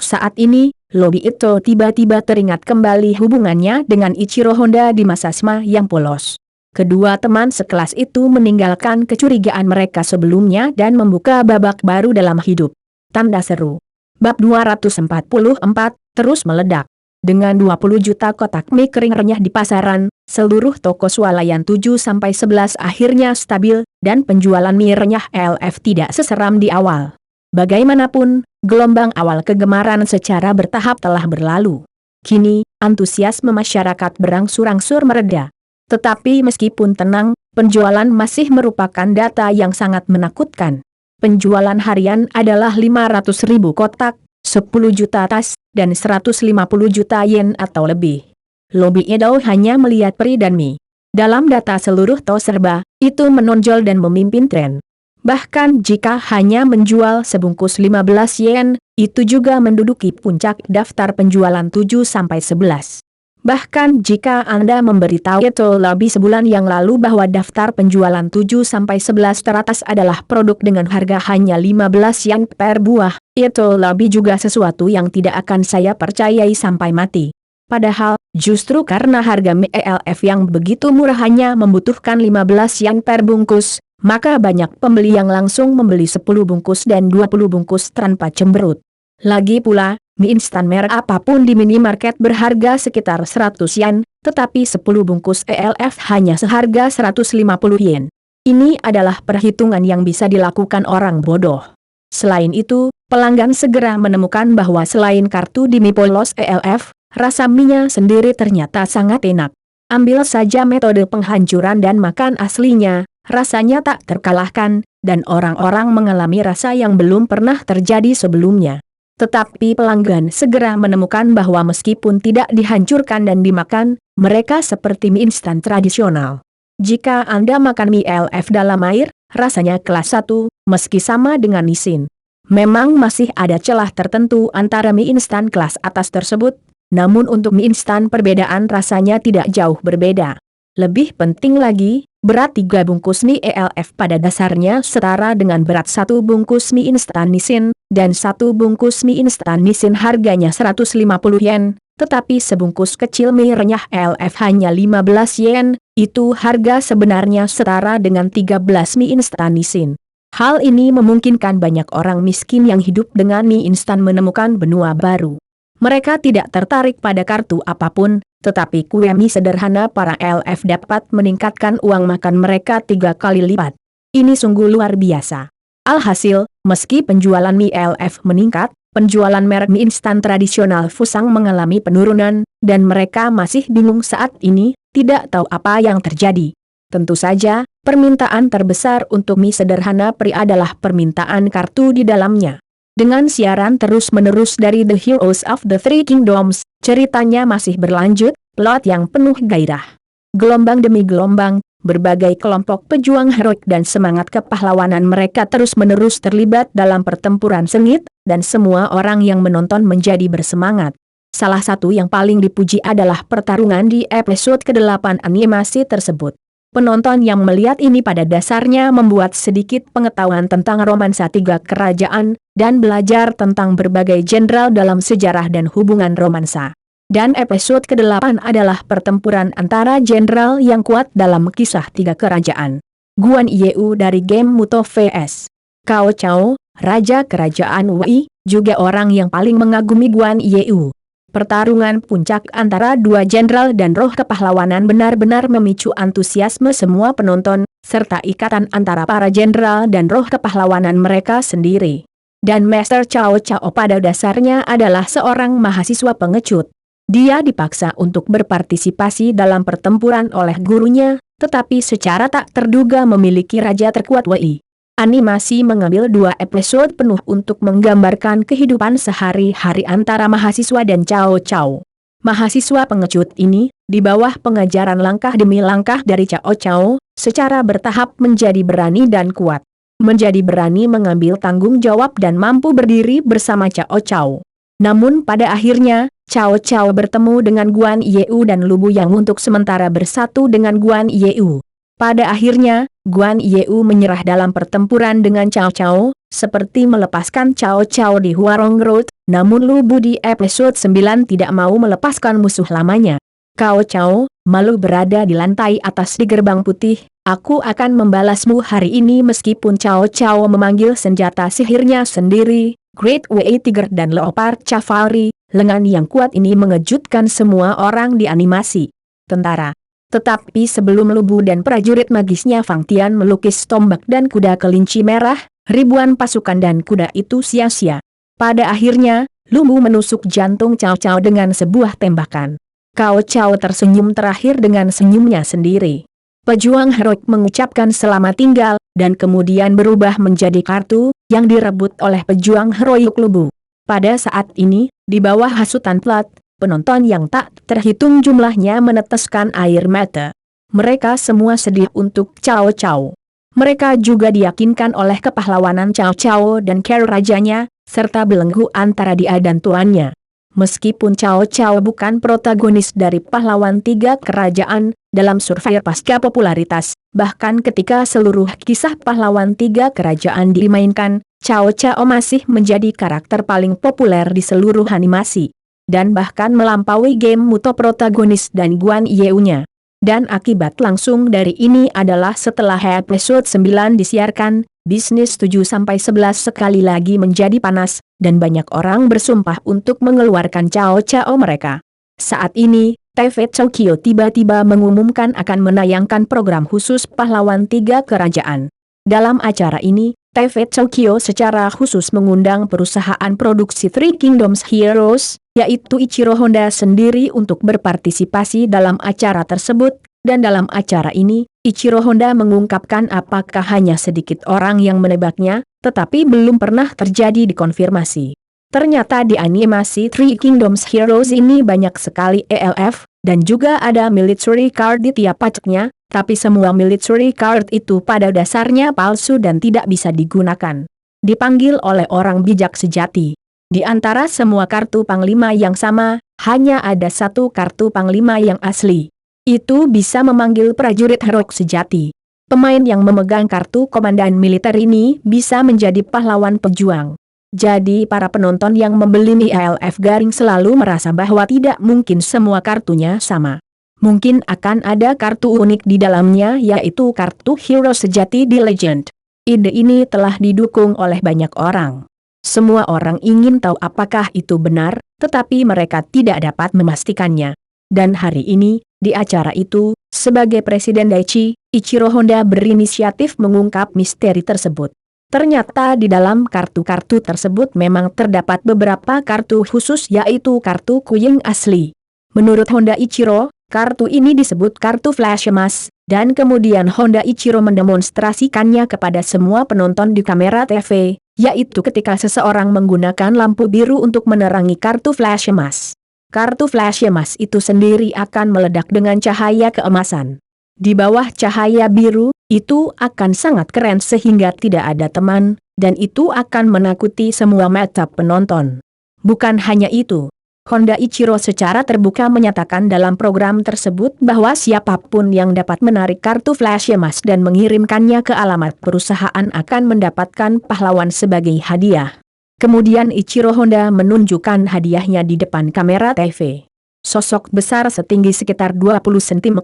Saat ini, Lobby itu tiba-tiba teringat kembali hubungannya dengan Ichiro Honda di masa SMA yang polos. Kedua teman sekelas itu meninggalkan kecurigaan mereka sebelumnya dan membuka babak baru dalam hidup. Tanda seru. Bab 244, terus meledak. Dengan 20 juta kotak mie kering renyah di pasaran, seluruh toko swalayan 7-11 akhirnya stabil, dan penjualan mie renyah ELF tidak seseram di awal. Bagaimanapun, gelombang awal kegemaran secara bertahap telah berlalu. Kini, antusiasme masyarakat berangsur-angsur mereda. Tetapi meskipun tenang, penjualan masih merupakan data yang sangat menakutkan. Penjualan harian adalah 500.000 kotak, 10 juta tas, dan 150 juta yen atau lebih. Lobby Edo hanya melihat peri dan mie. Dalam data seluruh Toserba, itu menonjol dan memimpin tren. Bahkan jika hanya menjual sebungkus 15 yen, itu juga menduduki puncak daftar penjualan 7-11. Bahkan jika Anda memberitahu itu lebih sebulan yang lalu bahwa daftar penjualan 7-11 teratas adalah produk dengan harga hanya 15 yen per buah, itu lebih juga sesuatu yang tidak akan saya percayai sampai mati. Padahal, justru karena harga mie ELF yang begitu murah hanya membutuhkan 15 yen per bungkus, maka banyak pembeli yang langsung membeli 10 bungkus dan 20 bungkus tanpa cemberut. Lagi pula, mie instan merek apapun di minimarket berharga sekitar 100 yen, tetapi 10 bungkus ELF hanya seharga 150 yen. Ini adalah perhitungan yang bisa dilakukan orang bodoh. Selain itu, pelanggan segera menemukan bahwa selain kartu di mie polos ELF, rasa mie-nya sendiri ternyata sangat enak. Ambil saja metode penghancuran dan makan aslinya, rasanya tak terkalahkan, dan orang-orang mengalami rasa yang belum pernah terjadi sebelumnya. Tetapi pelanggan segera menemukan bahwa meskipun tidak dihancurkan dan dimakan, mereka seperti mie instan tradisional. Jika Anda makan mie ELF dalam air, rasanya kelas 1, meski sama dengan Nissin. Memang masih ada celah tertentu antara mie instan kelas atas tersebut, namun untuk mie instan perbedaan rasanya tidak jauh berbeda. Lebih penting lagi, berat 3 bungkus mie ELF pada dasarnya setara dengan berat 1 bungkus mie instan Nissin, dan 1 bungkus mie instan Nissin harganya 150 yen, tetapi sebungkus kecil mie renyah ELF hanya 15 yen, itu harga sebenarnya setara dengan 13 mie instan Nissin. Hal ini memungkinkan banyak orang miskin yang hidup dengan mie instan menemukan benua baru. Mereka tidak tertarik pada kartu apapun, tetapi kue mie sederhana para ELF dapat meningkatkan uang makan mereka 3 kali lipat. Ini sungguh luar biasa. Alhasil, meski penjualan mie ELF meningkat, penjualan merek mie instan tradisional Fusang mengalami penurunan, dan mereka masih bingung saat ini, tidak tahu apa yang terjadi. Tentu saja, permintaan terbesar untuk mie sederhana peri adalah permintaan kartu di dalamnya. Dengan siaran terus-menerus dari The Heroes of the Three Kingdoms, ceritanya masih berlanjut, plot yang penuh gairah. Gelombang demi gelombang, berbagai kelompok pejuang heroik dan semangat kepahlawanan mereka terus-menerus terlibat dalam pertempuran sengit, dan semua orang yang menonton menjadi bersemangat. Salah satu yang paling dipuji adalah pertarungan di episode ke-8 animasi tersebut. Penonton yang melihat ini pada dasarnya membuat sedikit pengetahuan tentang romansa tiga kerajaan, dan belajar tentang berbagai jenderal dalam sejarah dan hubungan romansa. Dan episode ke-8 adalah pertempuran antara jenderal yang kuat dalam kisah tiga kerajaan. Guan Yeu dari game Muto vs. Cao Cao, Raja Kerajaan Wei, juga orang yang paling mengagumi Guan Yeu. Pertarungan puncak antara dua jenderal dan roh kepahlawanan benar-benar memicu antusiasme semua penonton, serta ikatan antara para jenderal dan roh kepahlawanan mereka sendiri. Dan Master Cao Cao pada dasarnya adalah seorang mahasiswa pengecut. Dia dipaksa untuk berpartisipasi dalam pertempuran oleh gurunya, tetapi secara tak terduga memiliki raja terkuat Wei. Animasi mengambil 2 episode penuh untuk menggambarkan kehidupan sehari-hari antara mahasiswa dan Cao Cao. Mahasiswa pengecut ini, di bawah pengajaran langkah demi langkah dari Cao Cao, secara bertahap menjadi berani dan kuat. Menjadi berani mengambil tanggung jawab dan mampu berdiri bersama Cao Cao. Namun pada akhirnya, Cao Cao bertemu dengan Guan Yeu dan Lu Buyang untuk sementara bersatu dengan Guan Yeu. Pada akhirnya, Guan Yeu menyerah dalam pertempuran dengan Cao Cao, seperti melepaskan Cao Cao di Huarong Road, namun Lu Bu di episode 9 tidak mau melepaskan musuh lamanya. Cao Cao, malu berada di lantai atas di gerbang putih, aku akan membalasmu hari ini meskipun Cao Cao memanggil senjata sihirnya sendiri, Great Wei Tiger dan Leopard Cavalry, lengan yang kuat ini mengejutkan semua orang di animasi. Tentara. Tetapi sebelum Lu Bu dan prajurit magisnya Fang Tian melukis tombak dan kuda kelinci merah, ribuan pasukan dan kuda itu sia-sia. Pada akhirnya, Lu Bu menusuk jantung Cao Cao dengan sebuah tembakan. Cao Cao tersenyum terakhir dengan senyumnya sendiri. Pejuang heroik mengucapkan selamat tinggal, dan kemudian berubah menjadi kartu, yang direbut oleh pejuang heroik Lu Bu. Pada saat ini, di bawah hasutan plat, penonton yang tak terhitung jumlahnya meneteskan air mata. Mereka semua sedih untuk Cao Cao. Mereka juga diyakinkan oleh kepahlawanan Cao Cao dan care rajanya, serta belenggu antara dia dan tuannya. Meskipun Cao Cao bukan protagonis dari pahlawan tiga kerajaan, dalam survei pasca popularitas, bahkan ketika seluruh kisah pahlawan tiga kerajaan dimainkan, Cao Cao masih menjadi karakter paling populer di seluruh animasi. Dan bahkan melampaui game Muto protagonis dan Guan Yeu-nya. Dan akibat langsung dari ini adalah setelah episode 9 disiarkan, bisnis 7-11 sekali lagi menjadi panas, dan banyak orang bersumpah untuk mengeluarkan Cao Cao mereka. Saat ini, TV Tokyo tiba-tiba mengumumkan akan menayangkan program khusus pahlawan tiga kerajaan. Dalam acara ini, TV Tokyo secara khusus mengundang perusahaan produksi Three Kingdoms Heroes, yaitu Ichiro Honda sendiri untuk berpartisipasi dalam acara tersebut, dan dalam acara ini, Ichiro Honda mengungkapkan apakah hanya sedikit orang yang menebaknya, tetapi belum pernah terjadi dikonfirmasi. Ternyata di animasi Three Kingdoms Heroes ini banyak sekali ELF, dan juga ada military card di tiap pajaknya, tapi semua military card itu pada dasarnya palsu dan tidak bisa digunakan. Dipanggil oleh orang bijak sejati. Di antara semua kartu panglima yang sama, hanya ada satu kartu panglima yang asli. Itu bisa memanggil prajurit heroik sejati. Pemain yang memegang kartu komandan militer ini bisa menjadi pahlawan pejuang. Jadi para penonton yang membeli ILF Garing selalu merasa bahwa tidak mungkin semua kartunya sama. Mungkin akan ada kartu unik di dalamnya, yaitu kartu hero sejati di Legend. Ide ini telah didukung oleh banyak orang. Semua orang ingin tahu apakah itu benar, tetapi mereka tidak dapat memastikannya. Dan hari ini, di acara itu, sebagai Presiden Daichi, Ichiro Honda berinisiatif mengungkap misteri tersebut. Ternyata di dalam kartu-kartu tersebut memang terdapat beberapa kartu khusus, yaitu kartu Kuying asli. Menurut Honda Ichiro, kartu ini disebut kartu flash emas, dan kemudian Honda Ichiro mendemonstrasikannya kepada semua penonton di kamera TV, yaitu ketika seseorang menggunakan lampu biru untuk menerangi kartu flash emas. Kartu flash emas itu sendiri akan meledak dengan cahaya keemasan. Di bawah cahaya biru, itu akan sangat keren sehingga tidak ada teman, dan itu akan menakuti semua mata penonton. Bukan hanya itu. Honda Ichiro secara terbuka menyatakan dalam program tersebut bahwa siapapun yang dapat menarik kartu flash emas dan mengirimkannya ke alamat perusahaan akan mendapatkan pahlawan sebagai hadiah. Kemudian Ichiro Honda menunjukkan hadiahnya di depan kamera TV. Sosok besar setinggi sekitar 20 cm.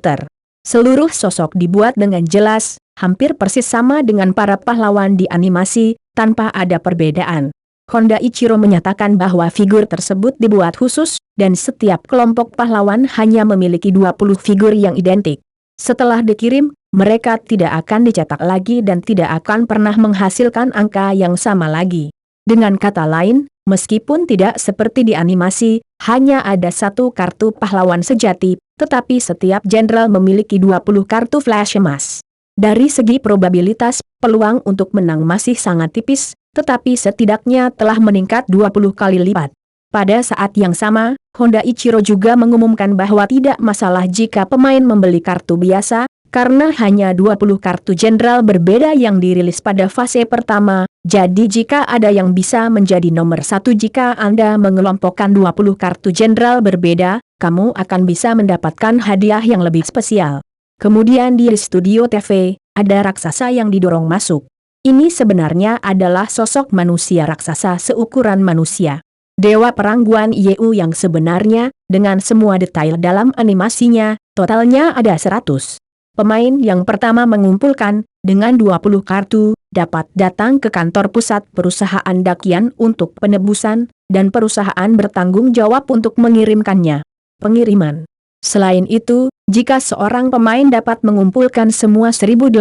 Seluruh sosok dibuat dengan jelas, hampir persis sama dengan para pahlawan di animasi, tanpa ada perbedaan. Honda Ichiro menyatakan bahwa figur tersebut dibuat khusus, dan setiap kelompok pahlawan hanya memiliki 20 figur yang identik. Setelah dikirim, mereka tidak akan dicetak lagi dan tidak akan pernah menghasilkan angka yang sama lagi. Dengan kata lain, meskipun tidak seperti di animasi, hanya ada satu kartu pahlawan sejati, tetapi setiap jenderal memiliki 20 kartu flash emas. Dari segi probabilitas, peluang untuk menang masih sangat tipis, tetapi setidaknya telah meningkat 20 kali lipat. Pada saat yang sama, Honda Ichiro juga mengumumkan bahwa tidak masalah jika pemain membeli kartu biasa, karena hanya 20 kartu jenderal berbeda yang dirilis pada fase pertama, jadi jika ada yang bisa menjadi nomor satu jika Anda mengelompokkan 20 kartu jenderal berbeda, kamu akan bisa mendapatkan hadiah yang lebih spesial. Kemudian di studio TV, ada raksasa yang didorong masuk. Ini sebenarnya adalah sosok manusia raksasa seukuran manusia. Dewa perang Guan Yeu yang sebenarnya, dengan semua detail dalam animasinya, totalnya ada 100. Pemain yang pertama mengumpulkan, dengan 20 kartu, dapat datang ke kantor pusat perusahaan Dakian untuk penebusan, dan perusahaan bertanggung jawab untuk mengirimkannya. Pengiriman. Selain itu, jika seorang pemain dapat mengumpulkan semua 1084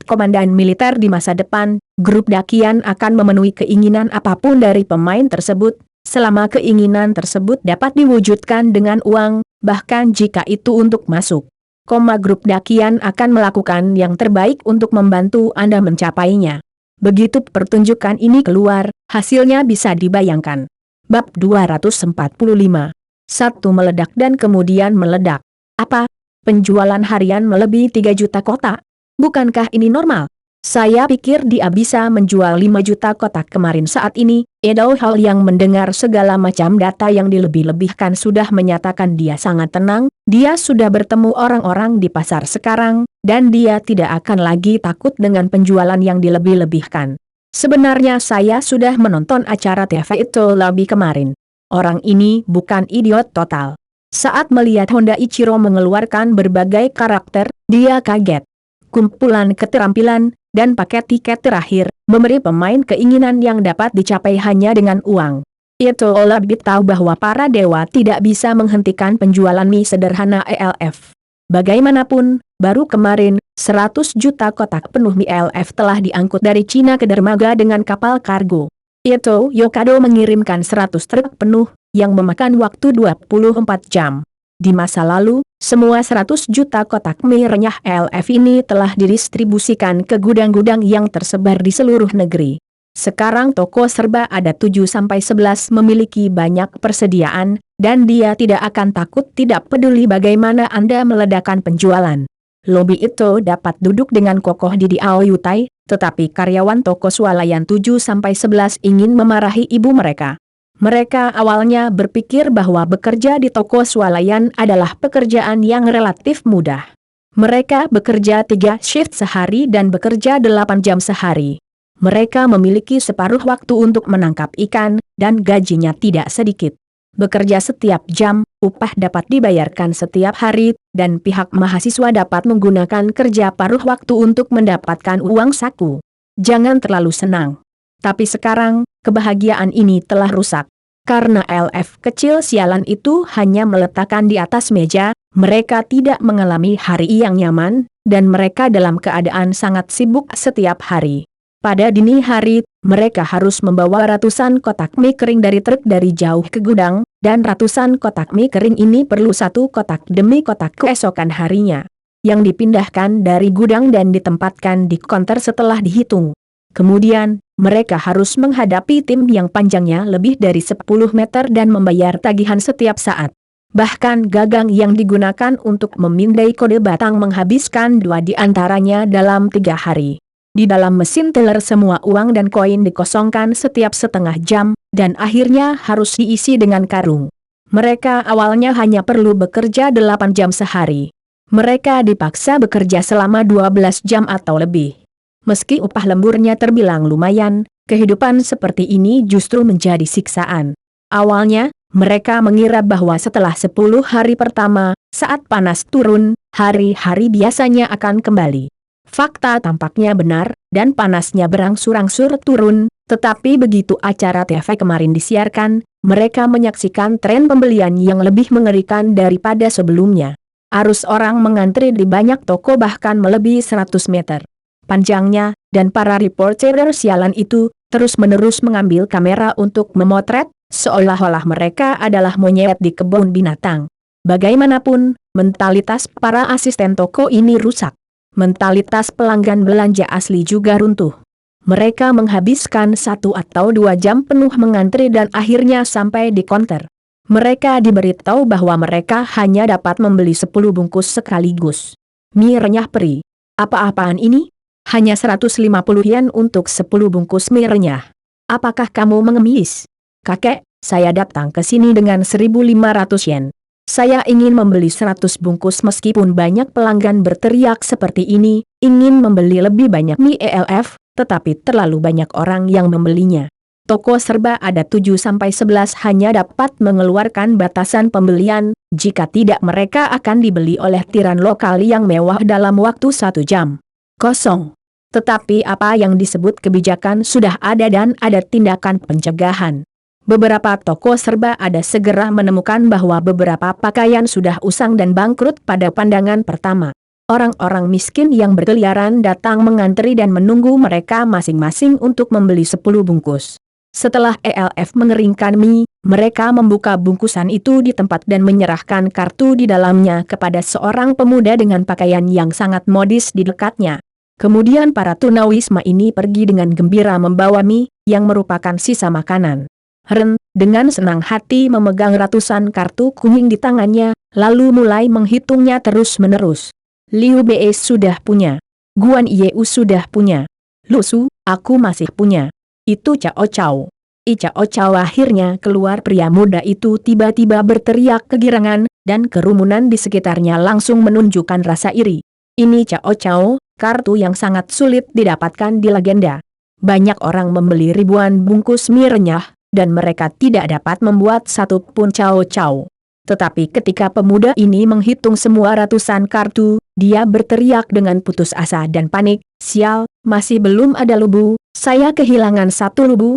komandan militer di masa depan, grup Dakian akan memenuhi keinginan apapun dari pemain tersebut, selama keinginan tersebut dapat diwujudkan dengan uang, bahkan jika itu untuk masuk. Grup Dakian akan melakukan yang terbaik untuk membantu Anda mencapainya. Begitu pertunjukan ini keluar, hasilnya bisa dibayangkan. Bab 245. Satu meledak dan kemudian meledak. Apa? Penjualan harian melebihi 3 juta kotak? Bukankah ini normal? Saya pikir dia bisa menjual 5 juta kotak kemarin saat ini. Edo Hall yang mendengar segala macam data yang dilebih-lebihkan sudah menyatakan dia sangat tenang, dia sudah bertemu orang-orang di pasar sekarang, dan dia tidak akan lagi takut dengan penjualan yang dilebih-lebihkan. Sebenarnya saya sudah menonton acara TV itu lebih kemarin. Orang ini bukan idiot total. Saat melihat Honda Ichiro mengeluarkan berbagai karakter, dia kaget. Kumpulan keterampilan, dan paket tiket terakhir, memberi pemain keinginan yang dapat dicapai hanya dengan uang. Itu lebih tahu bahwa para dewa tidak bisa menghentikan penjualan mie sederhana ELF. Bagaimanapun, baru kemarin, 100 juta kotak penuh mie ELF telah diangkut dari Cina ke dermaga dengan kapal kargo. Itu Yokado mengirimkan 100 truk penuh, yang memakan waktu 24 jam. Di masa lalu, semua 100 juta kotak mie renyah ELF ini telah didistribusikan ke gudang-gudang yang tersebar di seluruh negeri. Sekarang toko serba ada 7-11 memiliki banyak persediaan, dan dia tidak akan takut tidak peduli bagaimana Anda meledakkan penjualan. Lobi itu dapat duduk dengan kokoh di Aoyutai, tetapi karyawan toko swalayan 7-11 ingin memarahi ibu mereka. Mereka awalnya berpikir bahwa bekerja di toko swalayan adalah pekerjaan yang relatif mudah. Mereka bekerja 3 shift sehari dan bekerja 8 jam sehari. Mereka memiliki separuh waktu untuk menangkap ikan, dan gajinya tidak sedikit. Bekerja setiap jam, upah dapat dibayarkan setiap hari, dan pihak mahasiswa dapat menggunakan kerja paruh waktu untuk mendapatkan uang saku. Jangan terlalu senang. Tapi sekarang, kebahagiaan ini telah rusak. Karena LF kecil sialan itu hanya meletakkan di atas meja, mereka tidak mengalami hari yang nyaman, dan mereka dalam keadaan sangat sibuk setiap hari. Pada dini hari, mereka harus membawa ratusan kotak mie kering dari truk dari jauh ke gudang, dan ratusan kotak mie kering ini perlu satu kotak demi kotak keesokan harinya, yang dipindahkan dari gudang dan ditempatkan di konter setelah dihitung. Kemudian, mereka harus menghadapi tim yang panjangnya lebih dari 10 meter dan membayar tagihan setiap saat. Bahkan gagang yang digunakan untuk memindai kode batang menghabiskan 2 di antaranya dalam 3 hari. Di dalam mesin teller semua uang dan koin dikosongkan setiap setengah jam, dan akhirnya harus diisi dengan karung. Mereka awalnya hanya perlu bekerja 8 jam sehari. Mereka dipaksa bekerja selama 12 jam atau lebih. Meski upah lemburnya terbilang lumayan, kehidupan seperti ini justru menjadi siksaan. Awalnya, mereka mengira bahwa setelah 10 hari pertama, saat panas turun, hari-hari biasanya akan kembali. Fakta tampaknya benar, dan panasnya berangsur-angsur turun, tetapi begitu acara TV kemarin disiarkan, mereka menyaksikan tren pembelian yang lebih mengerikan daripada sebelumnya. Arus orang mengantri di banyak toko bahkan melebihi 100 meter panjangnya, dan para reporter sialan itu terus-menerus mengambil kamera untuk memotret, seolah-olah mereka adalah monyet di kebun binatang. Bagaimanapun, mentalitas para asisten toko ini rusak. Mentalitas pelanggan belanja asli juga runtuh. Mereka menghabiskan 1 atau 2 jam penuh mengantri dan akhirnya sampai di konter. Mereka diberitahu bahwa mereka hanya dapat membeli 10 bungkus sekaligus. Mie renyah peri. Apa-apaan ini? Hanya 150 yen untuk 10 bungkus mie renyah. Apakah kamu mengemis? Kakek, saya datang ke sini dengan 1.500 yen. Saya ingin membeli 100 bungkus meskipun banyak pelanggan berteriak seperti ini, ingin membeli lebih banyak mie ELF, tetapi terlalu banyak orang yang membelinya. Toko serba ada 7-11 hanya dapat mengeluarkan batasan pembelian, jika tidak mereka akan dibeli oleh tiran lokal yang mewah dalam waktu 1 jam. Kosong. Tetapi apa yang disebut kebijakan sudah ada dan ada tindakan pencegahan. Beberapa toko serba ada segera menemukan bahwa beberapa pakaian sudah usang dan bangkrut pada pandangan pertama. Orang-orang miskin yang berkeliaran datang mengantri dan menunggu mereka masing-masing untuk membeli 10 bungkus. Setelah ELF mengeringkan mie, mereka membuka bungkusan itu di tempat dan menyerahkan kartu di dalamnya kepada seorang pemuda dengan pakaian yang sangat modis di dekatnya. Kemudian para tunawisma ini pergi dengan gembira membawa mie, yang merupakan sisa makanan. Ren, dengan senang hati memegang ratusan kartu kuning di tangannya, lalu mulai menghitungnya terus-menerus. Liu Be sudah punya. Guan Yeu sudah punya. Lu Su, aku masih punya. Itu Cao Cao. Cao Cao akhirnya keluar. Pria muda itu tiba-tiba berteriak kegirangan, dan kerumunan di sekitarnya langsung menunjukkan rasa iri. Ini Cao Cao, kartu yang sangat sulit didapatkan di legenda. Banyak orang membeli ribuan bungkus mie renyah, dan mereka tidak dapat membuat satu pun Cao Cao. Tetapi ketika pemuda ini menghitung semua ratusan kartu, dia berteriak dengan putus asa dan panik, "Sial, masih belum ada lubu, saya kehilangan 1 lubu,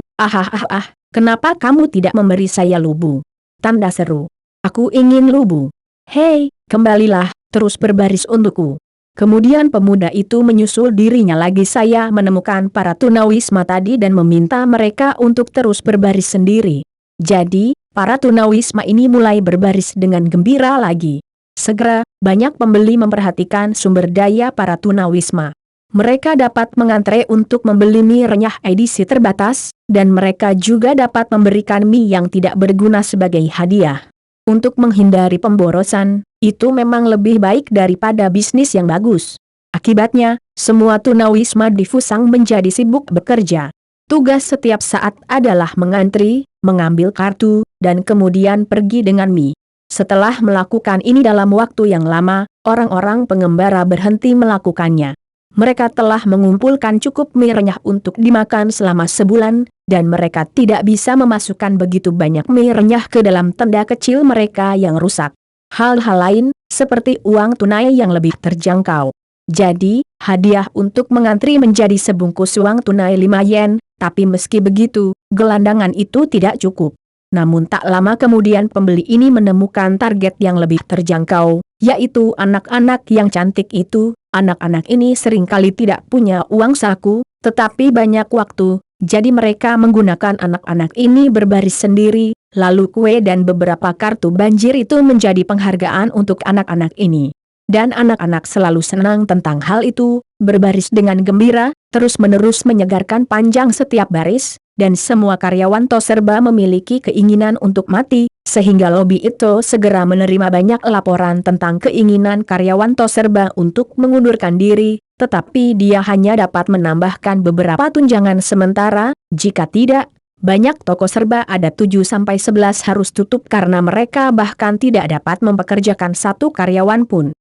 kenapa kamu tidak memberi saya lubu?" Tanda seru. "Aku ingin lubu. Hei, kembalilah, terus berbaris untukku." Kemudian pemuda itu menyusul dirinya lagi. Saya menemukan para tunawisma tadi dan meminta mereka untuk terus berbaris sendiri. Jadi, para tunawisma ini mulai berbaris dengan gembira lagi. Segera, banyak pembeli memperhatikan sumber daya para tunawisma. Mereka dapat mengantre untuk membeli mie renyah edisi terbatas, dan mereka juga dapat memberikan mie yang tidak berguna sebagai hadiah. Untuk menghindari pemborosan, itu memang lebih baik daripada bisnis yang bagus. Akibatnya, semua tunawisma di Fusang menjadi sibuk bekerja. Tugas setiap saat adalah mengantri, mengambil kartu, dan kemudian pergi dengan mie. Setelah melakukan ini dalam waktu yang lama, orang-orang pengembara berhenti melakukannya. Mereka telah mengumpulkan cukup mie renyah untuk dimakan selama sebulan, dan mereka tidak bisa memasukkan begitu banyak mie renyah ke dalam tenda kecil mereka yang rusak. Hal-hal lain, seperti uang tunai yang lebih terjangkau. Jadi, hadiah untuk mengantri menjadi sebungkus uang tunai 5 yen, tapi meski begitu, gelandangan itu tidak cukup. Namun tak lama kemudian pembeli ini menemukan target yang lebih terjangkau, yaitu anak-anak yang cantik itu. Anak-anak ini seringkali tidak punya uang saku, tetapi banyak waktu, jadi mereka menggunakan anak-anak ini berbaris sendiri, lalu kue dan beberapa kartu banjir itu menjadi penghargaan untuk anak-anak ini. Dan anak-anak selalu senang tentang hal itu, berbaris dengan gembira, terus-menerus menyegarkan panjang setiap baris, dan semua karyawan Toserba memiliki keinginan untuk mati, sehingga lobi itu segera menerima banyak laporan tentang keinginan karyawan Toserba untuk mengundurkan diri, tetapi dia hanya dapat menambahkan beberapa tunjangan sementara, jika tidak, Banyak toko serba ada 7-11 harus tutup karena mereka bahkan tidak dapat mempekerjakan satu karyawan pun.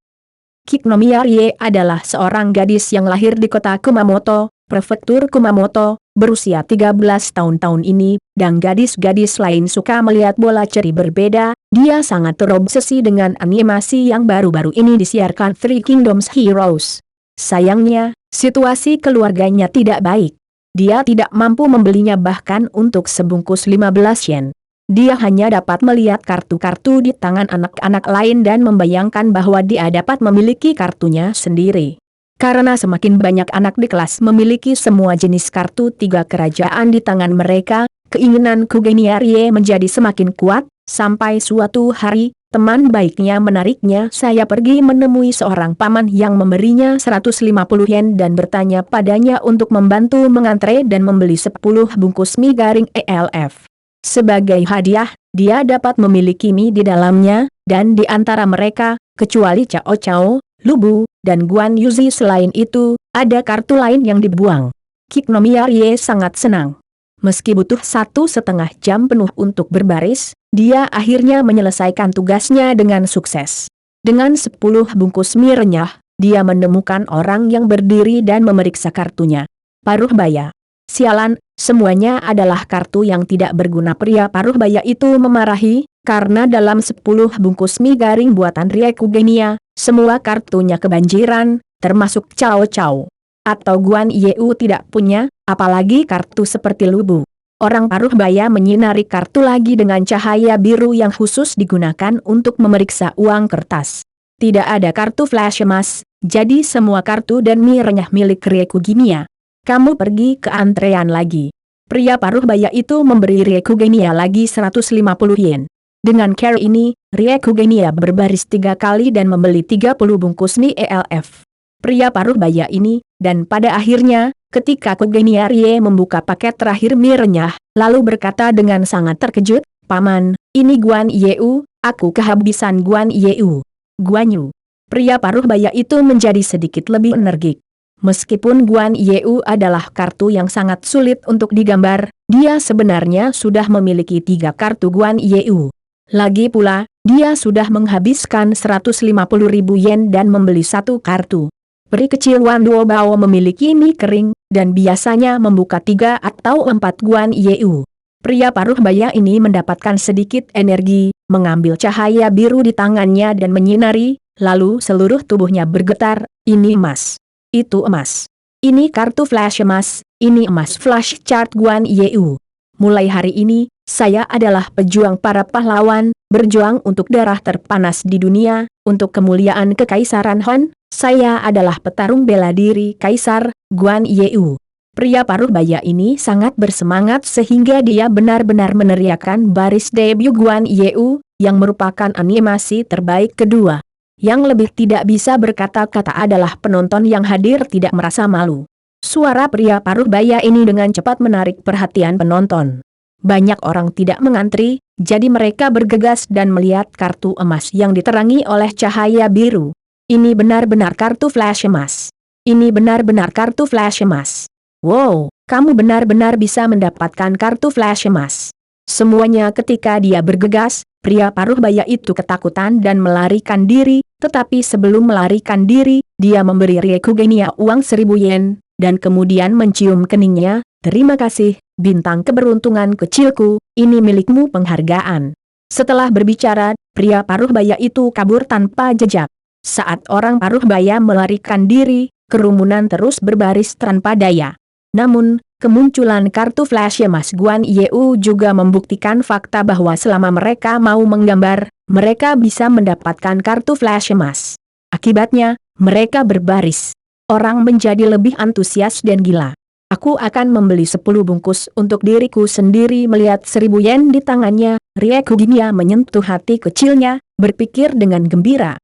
Kiknomiya Rie adalah seorang gadis yang lahir di kota Kumamoto, prefektur Kumamoto, berusia 13 tahun ini, dan gadis-gadis lain suka melihat bola ceri berbeda. Dia sangat terobsesi dengan animasi yang baru-baru ini disiarkan Three Kingdoms Heroes. Sayangnya, situasi keluarganya tidak baik. Dia tidak mampu membelinya bahkan untuk sebungkus 15 yen. Dia hanya dapat melihat kartu-kartu di tangan anak-anak lain dan membayangkan bahwa dia dapat memiliki kartunya sendiri. Karena semakin banyak anak di kelas memiliki semua jenis kartu 3 kerajaan di tangan mereka, keinginan Kugeniya Rie menjadi semakin kuat, sampai suatu hari, teman baiknya menariknya saya pergi menemui seorang paman yang memberinya 150 yen dan bertanya padanya untuk membantu mengantre dan membeli 10 bungkus mie garing ELF. Sebagai hadiah, dia dapat memiliki mie di dalamnya, dan di antara mereka, kecuali Cao Cao, Lubu, dan Guan Yuzi selain itu, ada kartu lain yang dibuang. Kiknomiya Rie sangat senang. Meski butuh 1,5 jam penuh untuk berbaris, dia akhirnya menyelesaikan tugasnya dengan sukses. Dengan 10 bungkus mie renyah, dia menemukan orang yang berdiri dan memeriksa kartunya. Paruh Baya. Sialan, semuanya adalah kartu yang tidak berguna. Pria paruh baya itu memarahi, karena dalam 10 bungkus mie garing buatan Rie Kugeniya, semua kartunya kebanjiran, termasuk Cao Cao. Atau Guan Yeu tidak punya, apalagi kartu seperti Lubu. Orang paruh baya menyinari kartu lagi dengan cahaya biru yang khusus digunakan untuk memeriksa uang kertas. Tidak ada kartu flash emas, jadi semua kartu dan mie renyah milik Rie Kugeniya. Kamu pergi ke antrean lagi. Pria paruh baya itu memberi Rie Kugeniya lagi 150 yen. Dengan cara ini, Rie Kugeniya berbaris 3 kali dan membeli 30 bungkus mie ELF. Pria paruh baya ini, dan pada akhirnya, ketika Kugeniya Rie membuka paket terakhir mie renyah, lalu berkata dengan sangat terkejut, "Paman, ini Guan Yeu, aku kehabisan Guan Yeu." Guan Yu. Pria paruh baya itu menjadi sedikit lebih energik. Meskipun Guan Yeu adalah kartu yang sangat sulit untuk digambar, dia sebenarnya sudah memiliki 3 kartu Guan Yeu. Lagi pula, dia sudah menghabiskan 150.000 yen dan membeli 1 kartu. Peri kecil Wan Duo Bao memiliki mie kering, dan biasanya membuka 3 atau 4 Guan Yeu. Pria paruh baya ini mendapatkan sedikit energi, mengambil cahaya biru di tangannya dan menyinari, lalu seluruh tubuhnya bergetar, "Ini emas. Itu emas. Ini kartu flash emas, ini emas flash chart Guan Yeu. Mulai hari ini, saya adalah pejuang para pahlawan, berjuang untuk darah terpanas di dunia, untuk kemuliaan Kekaisaran Han, saya adalah petarung bela diri Kaisar, Guan Yeu." Pria paruh baya ini sangat bersemangat sehingga dia benar-benar meneriakkan baris debut Guan Yeu, yang merupakan animasi terbaik kedua. Yang lebih tidak bisa berkata-kata adalah penonton yang hadir tidak merasa malu. Suara pria paruh baya ini dengan cepat menarik perhatian penonton. Banyak orang tidak mengantri, jadi mereka bergegas dan melihat kartu emas yang diterangi oleh cahaya biru. Ini benar-benar kartu flash emas. Ini benar-benar kartu flash emas. Wow, kamu benar-benar bisa mendapatkan kartu flash emas. Semuanya ketika dia bergegas, pria paruh baya itu ketakutan dan melarikan diri, tetapi sebelum melarikan diri, dia memberi Rie Kugeniya uang 1000 yen, dan kemudian mencium keningnya, "Terima kasih, bintang keberuntungan kecilku, ini milikmu penghargaan." Setelah berbicara, pria paruh baya itu kabur tanpa jejak. Saat orang paruh baya melarikan diri, kerumunan terus berbaris tanpa daya. Namun, kemunculan kartu flash emas Guan Yeu juga membuktikan fakta bahwa selama mereka mau menggambar, mereka bisa mendapatkan kartu flash emas. Akibatnya, mereka berbaris. Orang menjadi lebih antusias dan gila. "Aku akan membeli 10 bungkus untuk diriku sendiri." Melihat 1000 yen di tangannya, Rie Kugeniya menyentuh hati kecilnya, berpikir dengan gembira.